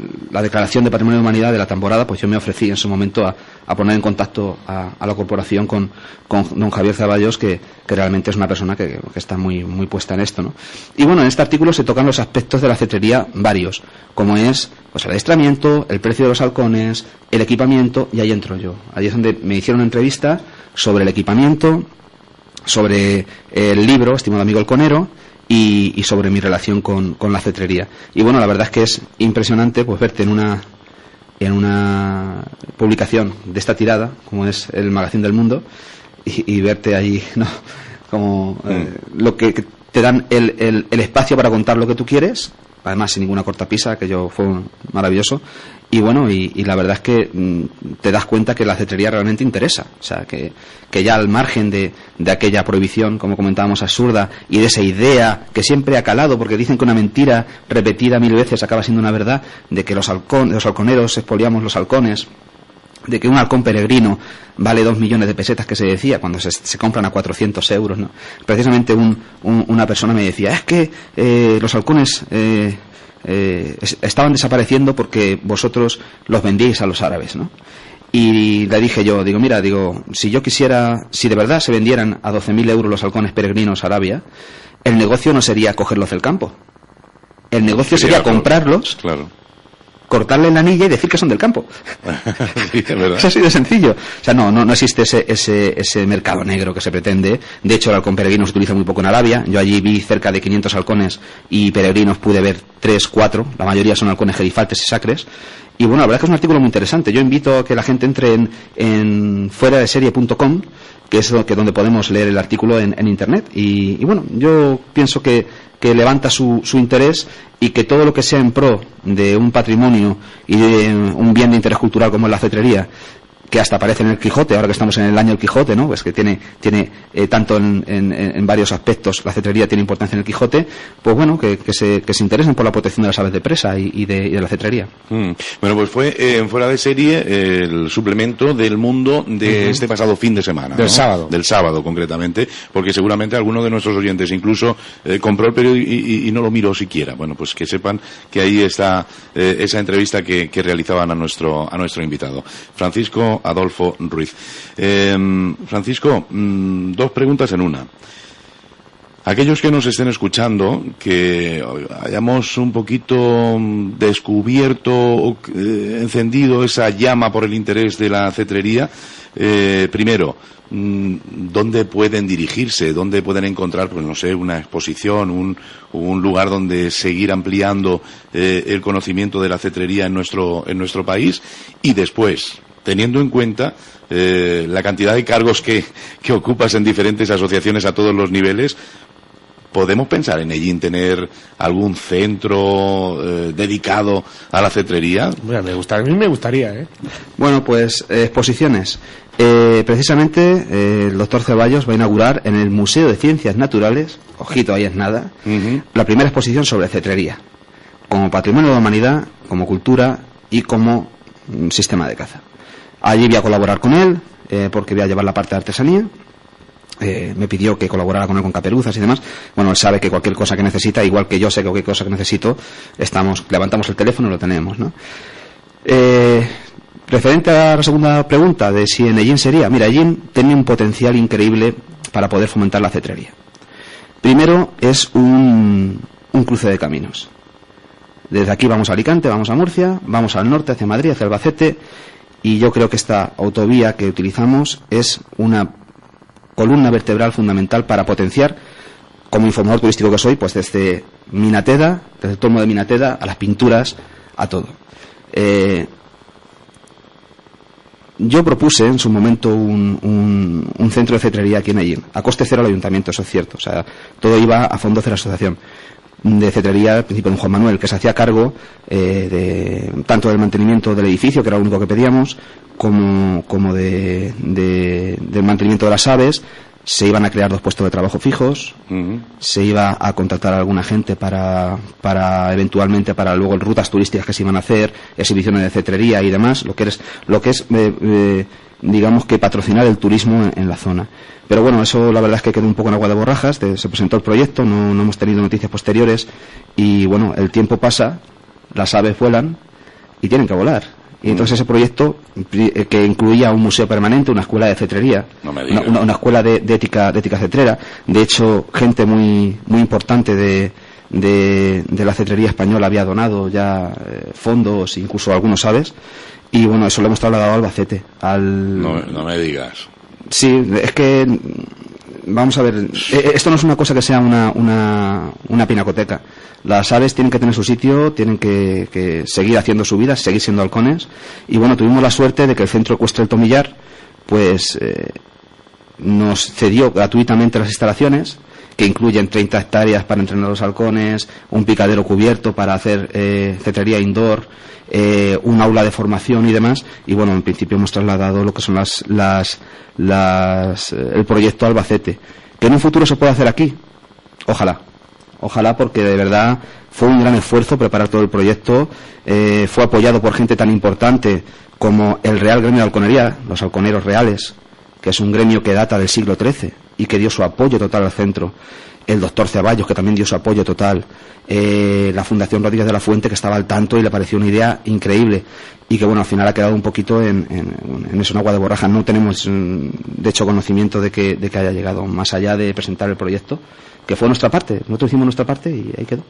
declaración de Patrimonio de Humanidad de la temporada, pues yo me ofrecí en su momento a poner en contacto a la corporación con don Javier Zaballos, que realmente es una persona que está muy puesta en esto, ¿no? Y bueno, en este artículo se tocan los aspectos de la cetrería varios, como es pues el adiestramiento, el precio de los halcones, el equipamiento, y ahí entro yo. Ahí es donde me hicieron una entrevista sobre el equipamiento, sobre el libro Estimado amigo halconero, y sobre mi relación con la cetrería. Y bueno, la verdad es que es impresionante pues verte en una publicación de esta tirada, como es el Magazín del Mundo, y verte ahí, ¿no? Como lo que te dan el espacio para contar lo que tú quieres, además sin ninguna cortapisa, aquello fue maravilloso. Y bueno, y la verdad es que te das cuenta que la cetrería realmente interesa. O sea, que ya al margen de aquella prohibición, como comentábamos, absurda, y de esa idea que siempre ha calado, porque dicen que una mentira repetida 1000 veces acaba siendo una verdad, de que los halconeros expoliamos los halcones, de que un halcón peregrino vale 2 millones de pesetas, que se decía, cuando se compran a 400 euros, ¿no? Precisamente una persona me decía, es que los halcones estaban desapareciendo porque vosotros los vendíais a los árabes, ¿no? Y le dije yo, mira, si yo quisiera, si de verdad se vendieran a 12.000 euros los halcones peregrinos a Arabia, el negocio no sería cogerlos del campo. El negocio sería comprarlos, claro, cortarle la anilla y decir que son del campo. Sí, es verdad. Es así de sencillo. O sea, no existe ese mercado negro que se pretende. De hecho, el halcón peregrino se utiliza muy poco en Arabia. Yo allí vi cerca de 500 halcones y peregrinos pude ver 3, 4. La mayoría son halcones gerifaltes y sacres. Y bueno, la verdad es que es un artículo muy interesante. Yo invito a que la gente entre en fueradeserie.com, que es donde podemos leer el artículo en internet. Y bueno, yo pienso que levanta su interés, y que todo lo que sea en pro de un patrimonio y de un bien de interés cultural como es la cetrería, que hasta aparece en el Quijote, ahora que estamos en el año del Quijote, ¿no? Pues que tiene tanto en varios aspectos, la cetrería tiene importancia en el Quijote, pues bueno, que se interesen por la protección de las aves de presa y de la cetrería. Bueno, pues fue en Fuera de Serie el suplemento del Mundo de este pasado fin de semana, del ¿no? sábado. Del sábado, concretamente, porque seguramente alguno de nuestros oyentes incluso compró el periódico y no lo miró siquiera. Bueno, pues que sepan que ahí está esa entrevista que realizaban a nuestro invitado, Francisco Adolfo Ruiz. Francisco, 2 preguntas en una. Aquellos que nos estén escuchando, que hayamos un poquito descubierto, encendido esa llama por el interés de la cetrería, primero, ¿dónde pueden dirigirse? ¿Dónde pueden encontrar, pues no sé, una exposición, un lugar donde seguir ampliando el conocimiento de la cetrería en nuestro país? Y después, teniendo en cuenta la cantidad de cargos que ocupas en diferentes asociaciones a todos los niveles, ¿podemos pensar en Ellín tener algún centro dedicado a la cetrería? Bueno, a mí me gustaría, Bueno, pues exposiciones. Precisamente el doctor Ceballos va a inaugurar en el Museo de Ciencias Naturales, ojito, ahí es nada, la primera exposición sobre cetrería, como patrimonio de la humanidad, como cultura y como sistema de caza. Allí voy a colaborar con él, porque voy a llevar la parte de artesanía. Me pidió que colaborara con él con caperuzas y demás. Bueno, él sabe que cualquier cosa que necesita, igual que yo sé que cualquier cosa que necesito, levantamos el teléfono y lo tenemos, ¿no? Referente a la segunda pregunta de si en Ellín sería, mira, Ellín tiene un potencial increíble para poder fomentar la cetrería. Primero, es un cruce de caminos. Desde aquí vamos a Alicante, vamos a Murcia, vamos al norte, hacia Madrid, hacia Albacete, y yo creo que esta autovía que utilizamos es una columna vertebral fundamental para potenciar, como informador turístico que soy, pues desde Minateda, desde el Tormo de Minateda, a las pinturas, a todo. Yo propuse en su momento un centro de cetrería aquí en Ellín, a coste cero al ayuntamiento, eso es cierto, o sea, todo iba a fondos de la asociación de cetrería, al principio de Juan Manuel, que se hacía cargo tanto del mantenimiento del edificio, que era lo único que pedíamos, como del mantenimiento de las aves. Se iban a crear 2 puestos de trabajo fijos, se iba a contratar a alguna gente para eventualmente para luego rutas turísticas que se iban a hacer, exhibiciones de cetrería y demás, lo que es digamos que patrocinar el turismo en la zona. Pero bueno, eso la verdad es que quedó un poco en agua de borrajas. Se presentó el proyecto, no hemos tenido noticias posteriores, y bueno, el tiempo pasa, las aves vuelan y tienen que volar. Y entonces ese proyecto, que incluía un museo permanente, una escuela de cetrería, una escuela de ética cetrera, de hecho gente muy importante de la cetrería española había donado ya fondos, incluso algunos aves, y bueno, eso lo hemos trasladado a Albacete. No me digas. Sí, es que vamos a ver, esto no es una cosa que sea una pinacoteca. Las aves tienen que tener su sitio, tienen que seguir haciendo su vida, seguir siendo halcones. Y bueno, tuvimos la suerte de que el Centro Ecuestre El Tomillar pues nos cedió gratuitamente las instalaciones, que incluyen 30 hectáreas para entrenar a los halcones, un picadero cubierto para hacer cetrería indoor, un aula de formación y demás. Y bueno, en principio hemos trasladado lo que son el proyecto Albacete, que en un futuro se puede hacer aquí. Ojalá, porque de verdad fue un gran esfuerzo preparar todo el proyecto. Fue apoyado por gente tan importante como el Real Gremio de Halconería, los halconeros reales, que es un gremio que data del siglo XIII y que dio su apoyo total al centro. El doctor Ceballos, que también dio su apoyo total. La Fundación Rodríguez de la Fuente, que estaba al tanto y le pareció una idea increíble. Y que bueno, al final ha quedado un poquito en eso, en agua de borraja. No tenemos, de hecho, conocimiento de que haya llegado más allá de presentar el proyecto, que fue nuestra parte. Nosotros hicimos nuestra parte y ahí quedó.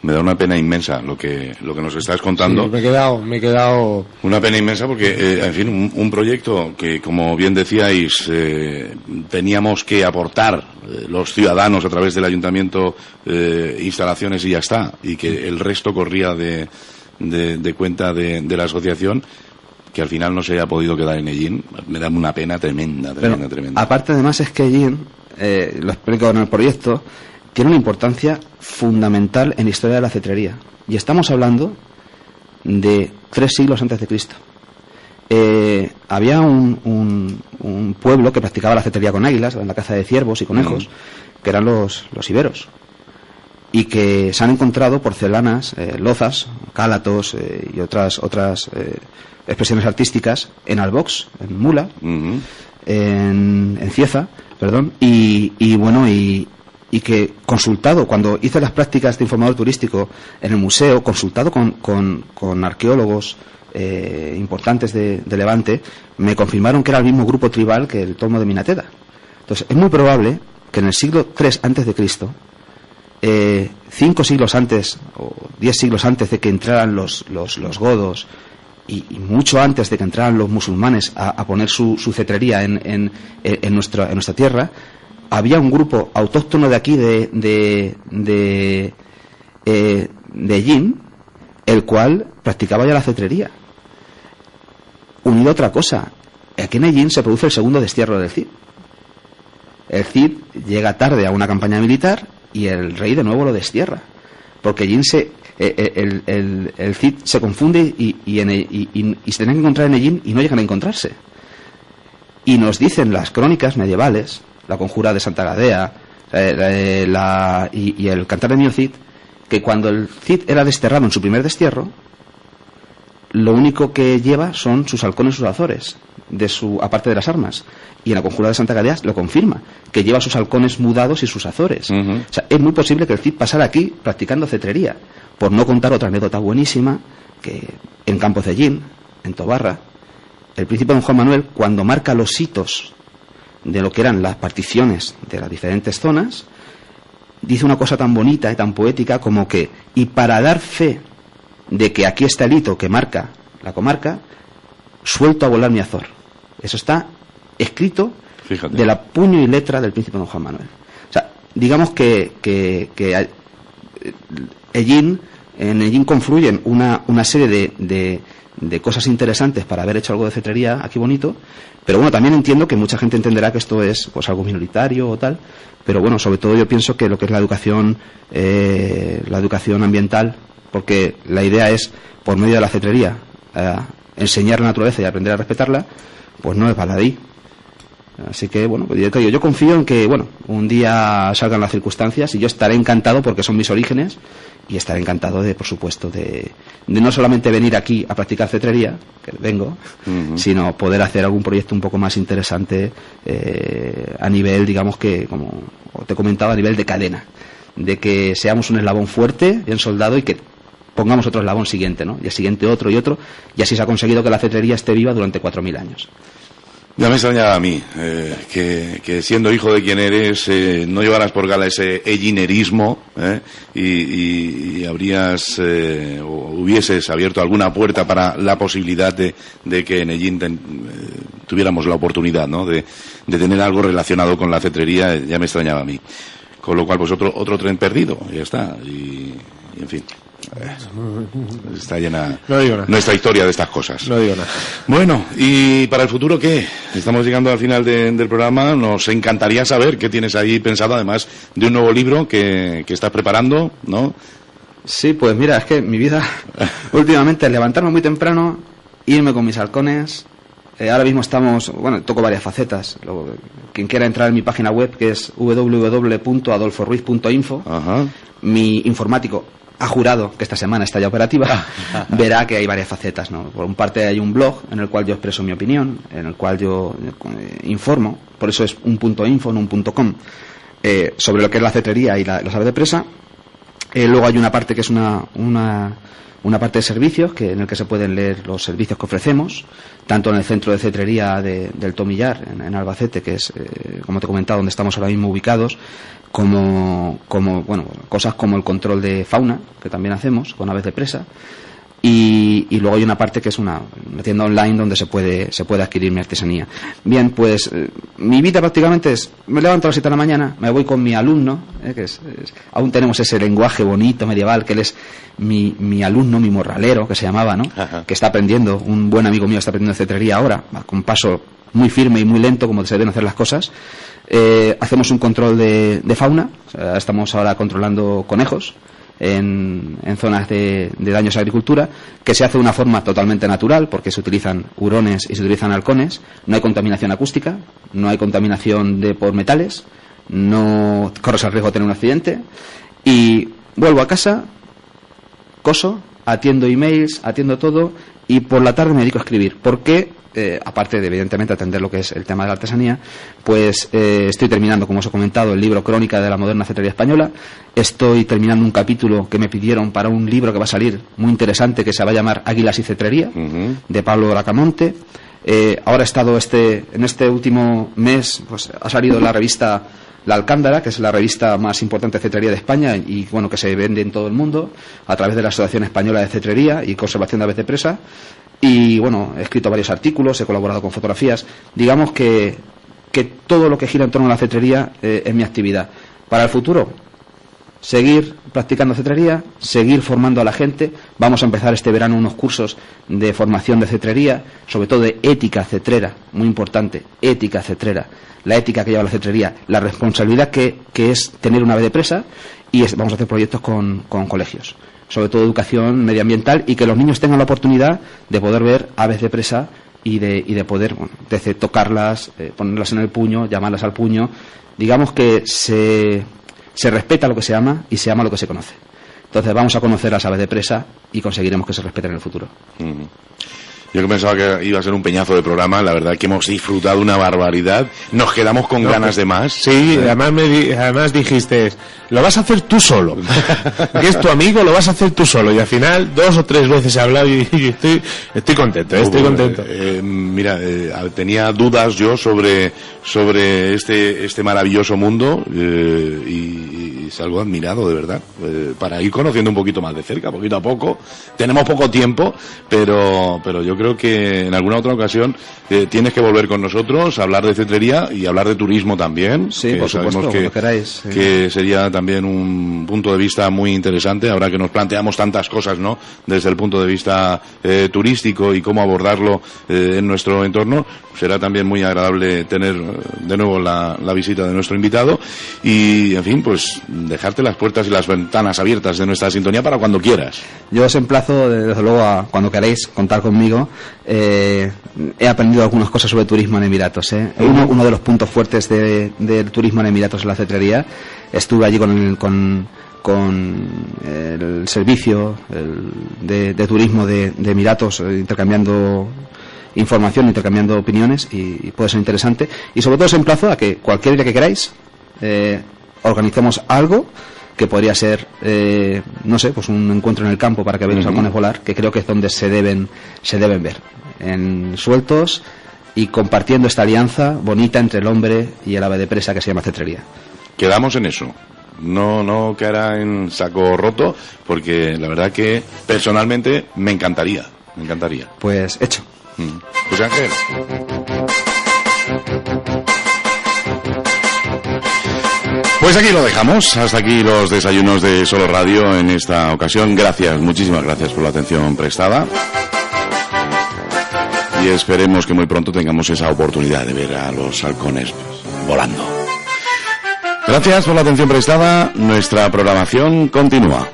Me da una pena inmensa lo que nos estás contando. Sí, me he quedado... Una pena inmensa porque, en fin, un proyecto que, como bien decíais, teníamos que aportar los ciudadanos a través del ayuntamiento instalaciones y ya está, y que el resto corría de cuenta de la asociación, que al final no se haya podido quedar en Ellín. Me da una pena tremenda. Aparte, además, es que Ellín, lo explico en el proyecto, tiene una importancia fundamental en la historia de la cetrería. Y estamos hablando de 3 siglos antes de Cristo. Había un pueblo que practicaba la cetrería con águilas, en la caza de ciervos y conejos, que eran los iberos. Y que se han encontrado porcelanas, lozas, cálatos y otras expresiones artísticas en Albox, en Mula, en Cieza, perdón, y bueno, y que consultado, cuando hice las prácticas de informador turístico en el museo, consultado con arqueólogos importantes de Levante, me confirmaron que era el mismo grupo tribal que el Tomo de Minateda. Entonces, es muy probable que en el siglo III antes de Cristo, 5 siglos antes o 10 siglos antes de que entraran los godos y mucho antes de que entraran los musulmanes a poner su cetrería en nuestra tierra, había un grupo autóctono de aquí de Ellín, el cual practicaba ya la cetrería. Unido a otra cosa, aquí en Ellín se produce el segundo destierro del Cid. El Cid llega tarde a una campaña militar y el rey de nuevo lo destierra, porque Ellín el Cid se confunde y se tienen que encontrar en Ellín y no llegan a encontrarse. Y nos dicen las crónicas medievales, la conjura de Santa Gadea y el cantar de Niño Cid, que cuando el Cid era desterrado en su primer destierro, lo único que lleva son sus halcones y sus azores, aparte de las armas. Y en la conjura de Santa Gadea lo confirma, que lleva sus halcones mudados y sus azores. O sea, es muy posible que el Cid pasara aquí practicando cetrería, por no contar otra anécdota buenísima, que en Campos de Ellín, en Tobarra, el príncipe don Juan Manuel, cuando marca los hitos de lo que eran las particiones de las diferentes zonas, dice una cosa tan bonita y tan poética como que, y para dar fe de que aquí está el hito que marca la comarca, suelto a volar mi azor. Eso está escrito, fíjate, de la puño y letra del príncipe don Juan Manuel. O sea, digamos que en Ellín confluyen una serie de cosas interesantes para haber hecho algo de cetrería aquí bonito, pero bueno, también entiendo que mucha gente entenderá que esto es pues algo minoritario o tal, pero bueno, sobre todo yo pienso que lo que es la educación ambiental, porque la idea es, por medio de la cetrería, enseñar la naturaleza y aprender a respetarla, pues no es baladí. Así que bueno, pues yo confío en que bueno, un día salgan las circunstancias y yo estaré encantado porque son mis orígenes. Y estaré encantado por supuesto, de no solamente venir aquí a practicar cetrería, que vengo, sino poder hacer algún proyecto un poco más interesante a nivel, digamos que, como te comentaba, a nivel de cadena. De que seamos un eslabón fuerte, bien soldado, y que pongamos otro eslabón siguiente, ¿no? Y el siguiente otro y otro, y así se ha conseguido que la cetrería esté viva durante 4.000 años. Ya me extrañaba a mí que siendo hijo de quien eres no llevaras por gala ese ellinerismo y habrías o hubieses abierto alguna puerta para la posibilidad de que en Ellín tuviéramos la oportunidad, ¿no? de tener algo relacionado con la cetrería. Ya me extrañaba a mí. Con lo cual, pues otro tren perdido, ya está. Y en fin. Está llena nuestra historia de estas cosas. No digo nada. Bueno, ¿y para el futuro qué? Estamos llegando al final del programa. Nos encantaría saber qué tienes ahí pensado, además de un nuevo libro que estás preparando, ¿no? Sí, pues mira, es que mi vida últimamente es levantarme muy temprano, irme con mis halcones. Ahora mismo toco varias facetas. Quien quiera entrar en mi página web, que es www.adolforuiz.info, mi informático ha jurado que esta semana está ya operativa, verá que hay varias facetas, ¿no? Por un parte hay un blog en el cual yo expreso mi opinión, en el cual yo informo, por eso es un .info, no un .com, sobre lo que es la cetrería y las aves de presa. Luego hay una parte que es una parte de servicios, en el que se pueden leer los servicios que ofrecemos, tanto en el centro de cetrería del Tomillar, en Albacete, que es, como te he comentado, donde estamos ahora mismo ubicados, como cosas como el control de fauna, que también hacemos con aves de presa, y luego hay una parte que es una tienda online donde se puede adquirir mi artesanía. Bien, pues mi vida prácticamente es, me levanto a las 7 de la mañana, me voy con mi alumno, que aún tenemos ese lenguaje bonito medieval, que él es mi alumno, mi morralero, que se llamaba, ¿no? Que está aprendiendo, un buen amigo mío está aprendiendo cetrería ahora, con paso muy firme y muy lento, como se deben hacer las cosas. Hacemos un control de fauna, o sea, estamos ahora controlando conejos en zonas de daños a agricultura, que se hace de una forma totalmente natural, porque se utilizan hurones y se utilizan halcones. No hay contaminación acústica, no hay contaminación por metales, no corres el riesgo de tener un accidente. Y vuelvo a casa, coso, atiendo emails, atiendo todo, y por la tarde me dedico a escribir. ¿Por qué? Aparte de evidentemente atender lo que es el tema de la artesanía, pues estoy terminando, como os he comentado, el libro Crónica de la moderna cetrería española. Estoy terminando un capítulo que me pidieron para un libro que va a salir muy interesante, que se va a llamar Águilas y cetrería, de Pablo Bracamonte. Ahora he estado en este último mes, pues ha salido la revista La Alcándara, que es la revista más importante de cetrería de España y que se vende en todo el mundo a través de la Asociación Española de Cetrería y Conservación de Aves de Presa. Y he escrito varios artículos, he colaborado con fotografías. Digamos que todo lo que gira en torno a la cetrería es mi actividad. Para el futuro, seguir practicando cetrería, seguir formando a la gente. Vamos a empezar este verano unos cursos de formación de cetrería, sobre todo de ética cetrera, muy importante, ética cetrera, la ética que lleva la cetrería, la responsabilidad que es tener una ave de presa, y vamos a hacer proyectos con colegios, sobre todo educación medioambiental, y que los niños tengan la oportunidad de poder ver aves de presa y de poder desde tocarlas, ponerlas en el puño, llamarlas al puño. Digamos que se respeta lo que se ama y se ama lo que se conoce. Entonces vamos a conocer las aves de presa y conseguiremos que se respeten en el futuro. Yo que pensaba que iba a ser un peñazo de programa, la verdad que hemos disfrutado una barbaridad, nos quedamos con ganas de más. Sí, además dijiste, lo vas a hacer tú solo, que es tu amigo, lo vas a hacer tú solo, y al final 2 o 3 veces he hablado y estoy contento, estoy contento. Mira, tenía dudas yo sobre este maravilloso mundo y salgo admirado, de verdad, para ir conociendo un poquito más de cerca, poquito a poco. Tenemos poco tiempo, pero yo creo que en alguna otra ocasión tienes que volver con nosotros a hablar de cetrería y hablar de turismo también. Sí, por supuesto, como queráis. Que sería también un punto de vista muy interesante, ahora que nos planteamos tantas cosas, ¿no? Desde el punto de vista turístico y cómo abordarlo en nuestro entorno. Será también muy agradable tener de nuevo la visita de nuestro invitado y, en fin, pues dejarte las puertas y las ventanas abiertas de nuestra sintonía para cuando quieras. Yo os emplazo, desde luego, a cuando queráis contar conmigo. He aprendido algunas cosas sobre turismo en Emiratos. Uno de los puntos fuertes del turismo en Emiratos es la cetrería. Estuve allí con el servicio de turismo de Emiratos, intercambiando información, intercambiando opiniones, y puede ser interesante. Y sobre todo os emplazo a que cualquier día que queráis organicemos algo que podría ser, no sé, pues un encuentro en el campo para que vean los halcones volar, que creo que es donde se deben ver, en sueltos y compartiendo esta alianza bonita entre el hombre y el ave de presa que se llama cetrería. Quedamos en eso. No quedará en saco roto, porque la verdad que personalmente me encantaría. Pues hecho. José Ángel. Pues aquí lo dejamos, hasta aquí los desayunos de Solo Radio en esta ocasión. Muchísimas gracias por la atención prestada. Y esperemos que muy pronto tengamos esa oportunidad de ver a los halcones volando. Gracias por la atención prestada. Nuestra programación continúa.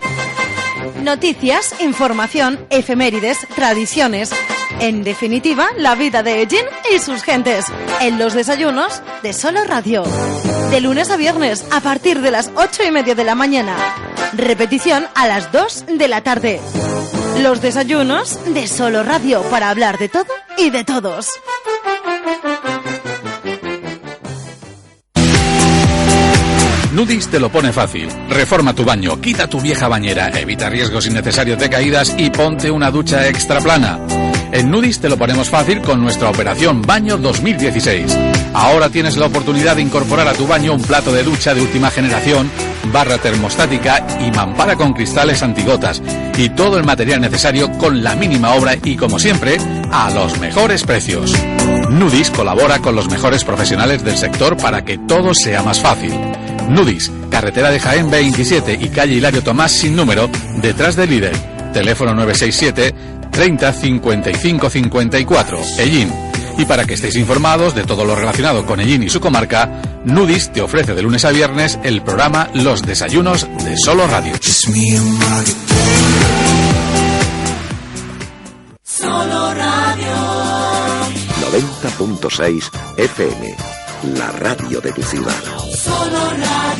Noticias, información, efemérides, tradiciones. En definitiva, la vida de Ellín y sus gentes. En los desayunos de Solo Radio. De lunes a viernes, a partir de las 8:30 de la mañana. Repetición a las 2 de la tarde. Los desayunos de Solo Radio, para hablar de todo y de todos. Nudis te lo pone fácil. Reforma tu baño, quita tu vieja bañera, evita riesgos innecesarios de caídas y ponte una ducha extra plana. En Nudis te lo ponemos fácil con nuestra operación Baño 2016. Ahora tienes la oportunidad de incorporar a tu baño un plato de ducha de última generación, barra termostática y mampara con cristales antigotas y todo el material necesario con la mínima obra y, como siempre, a los mejores precios. Nudis colabora con los mejores profesionales del sector para que todo sea más fácil. Nudis, carretera de Jaén 27 y calle Hilario Tomás sin número, detrás del Lidl. Teléfono 967 30 55 54. Ellín. Y para que estéis informados de todo lo relacionado con Ellín y su comarca, Nudis te ofrece de lunes a viernes el programa Los Desayunos de Solo Radio. Solo Radio. 90.6 FM, la radio de tu ciudad. Solo Radio.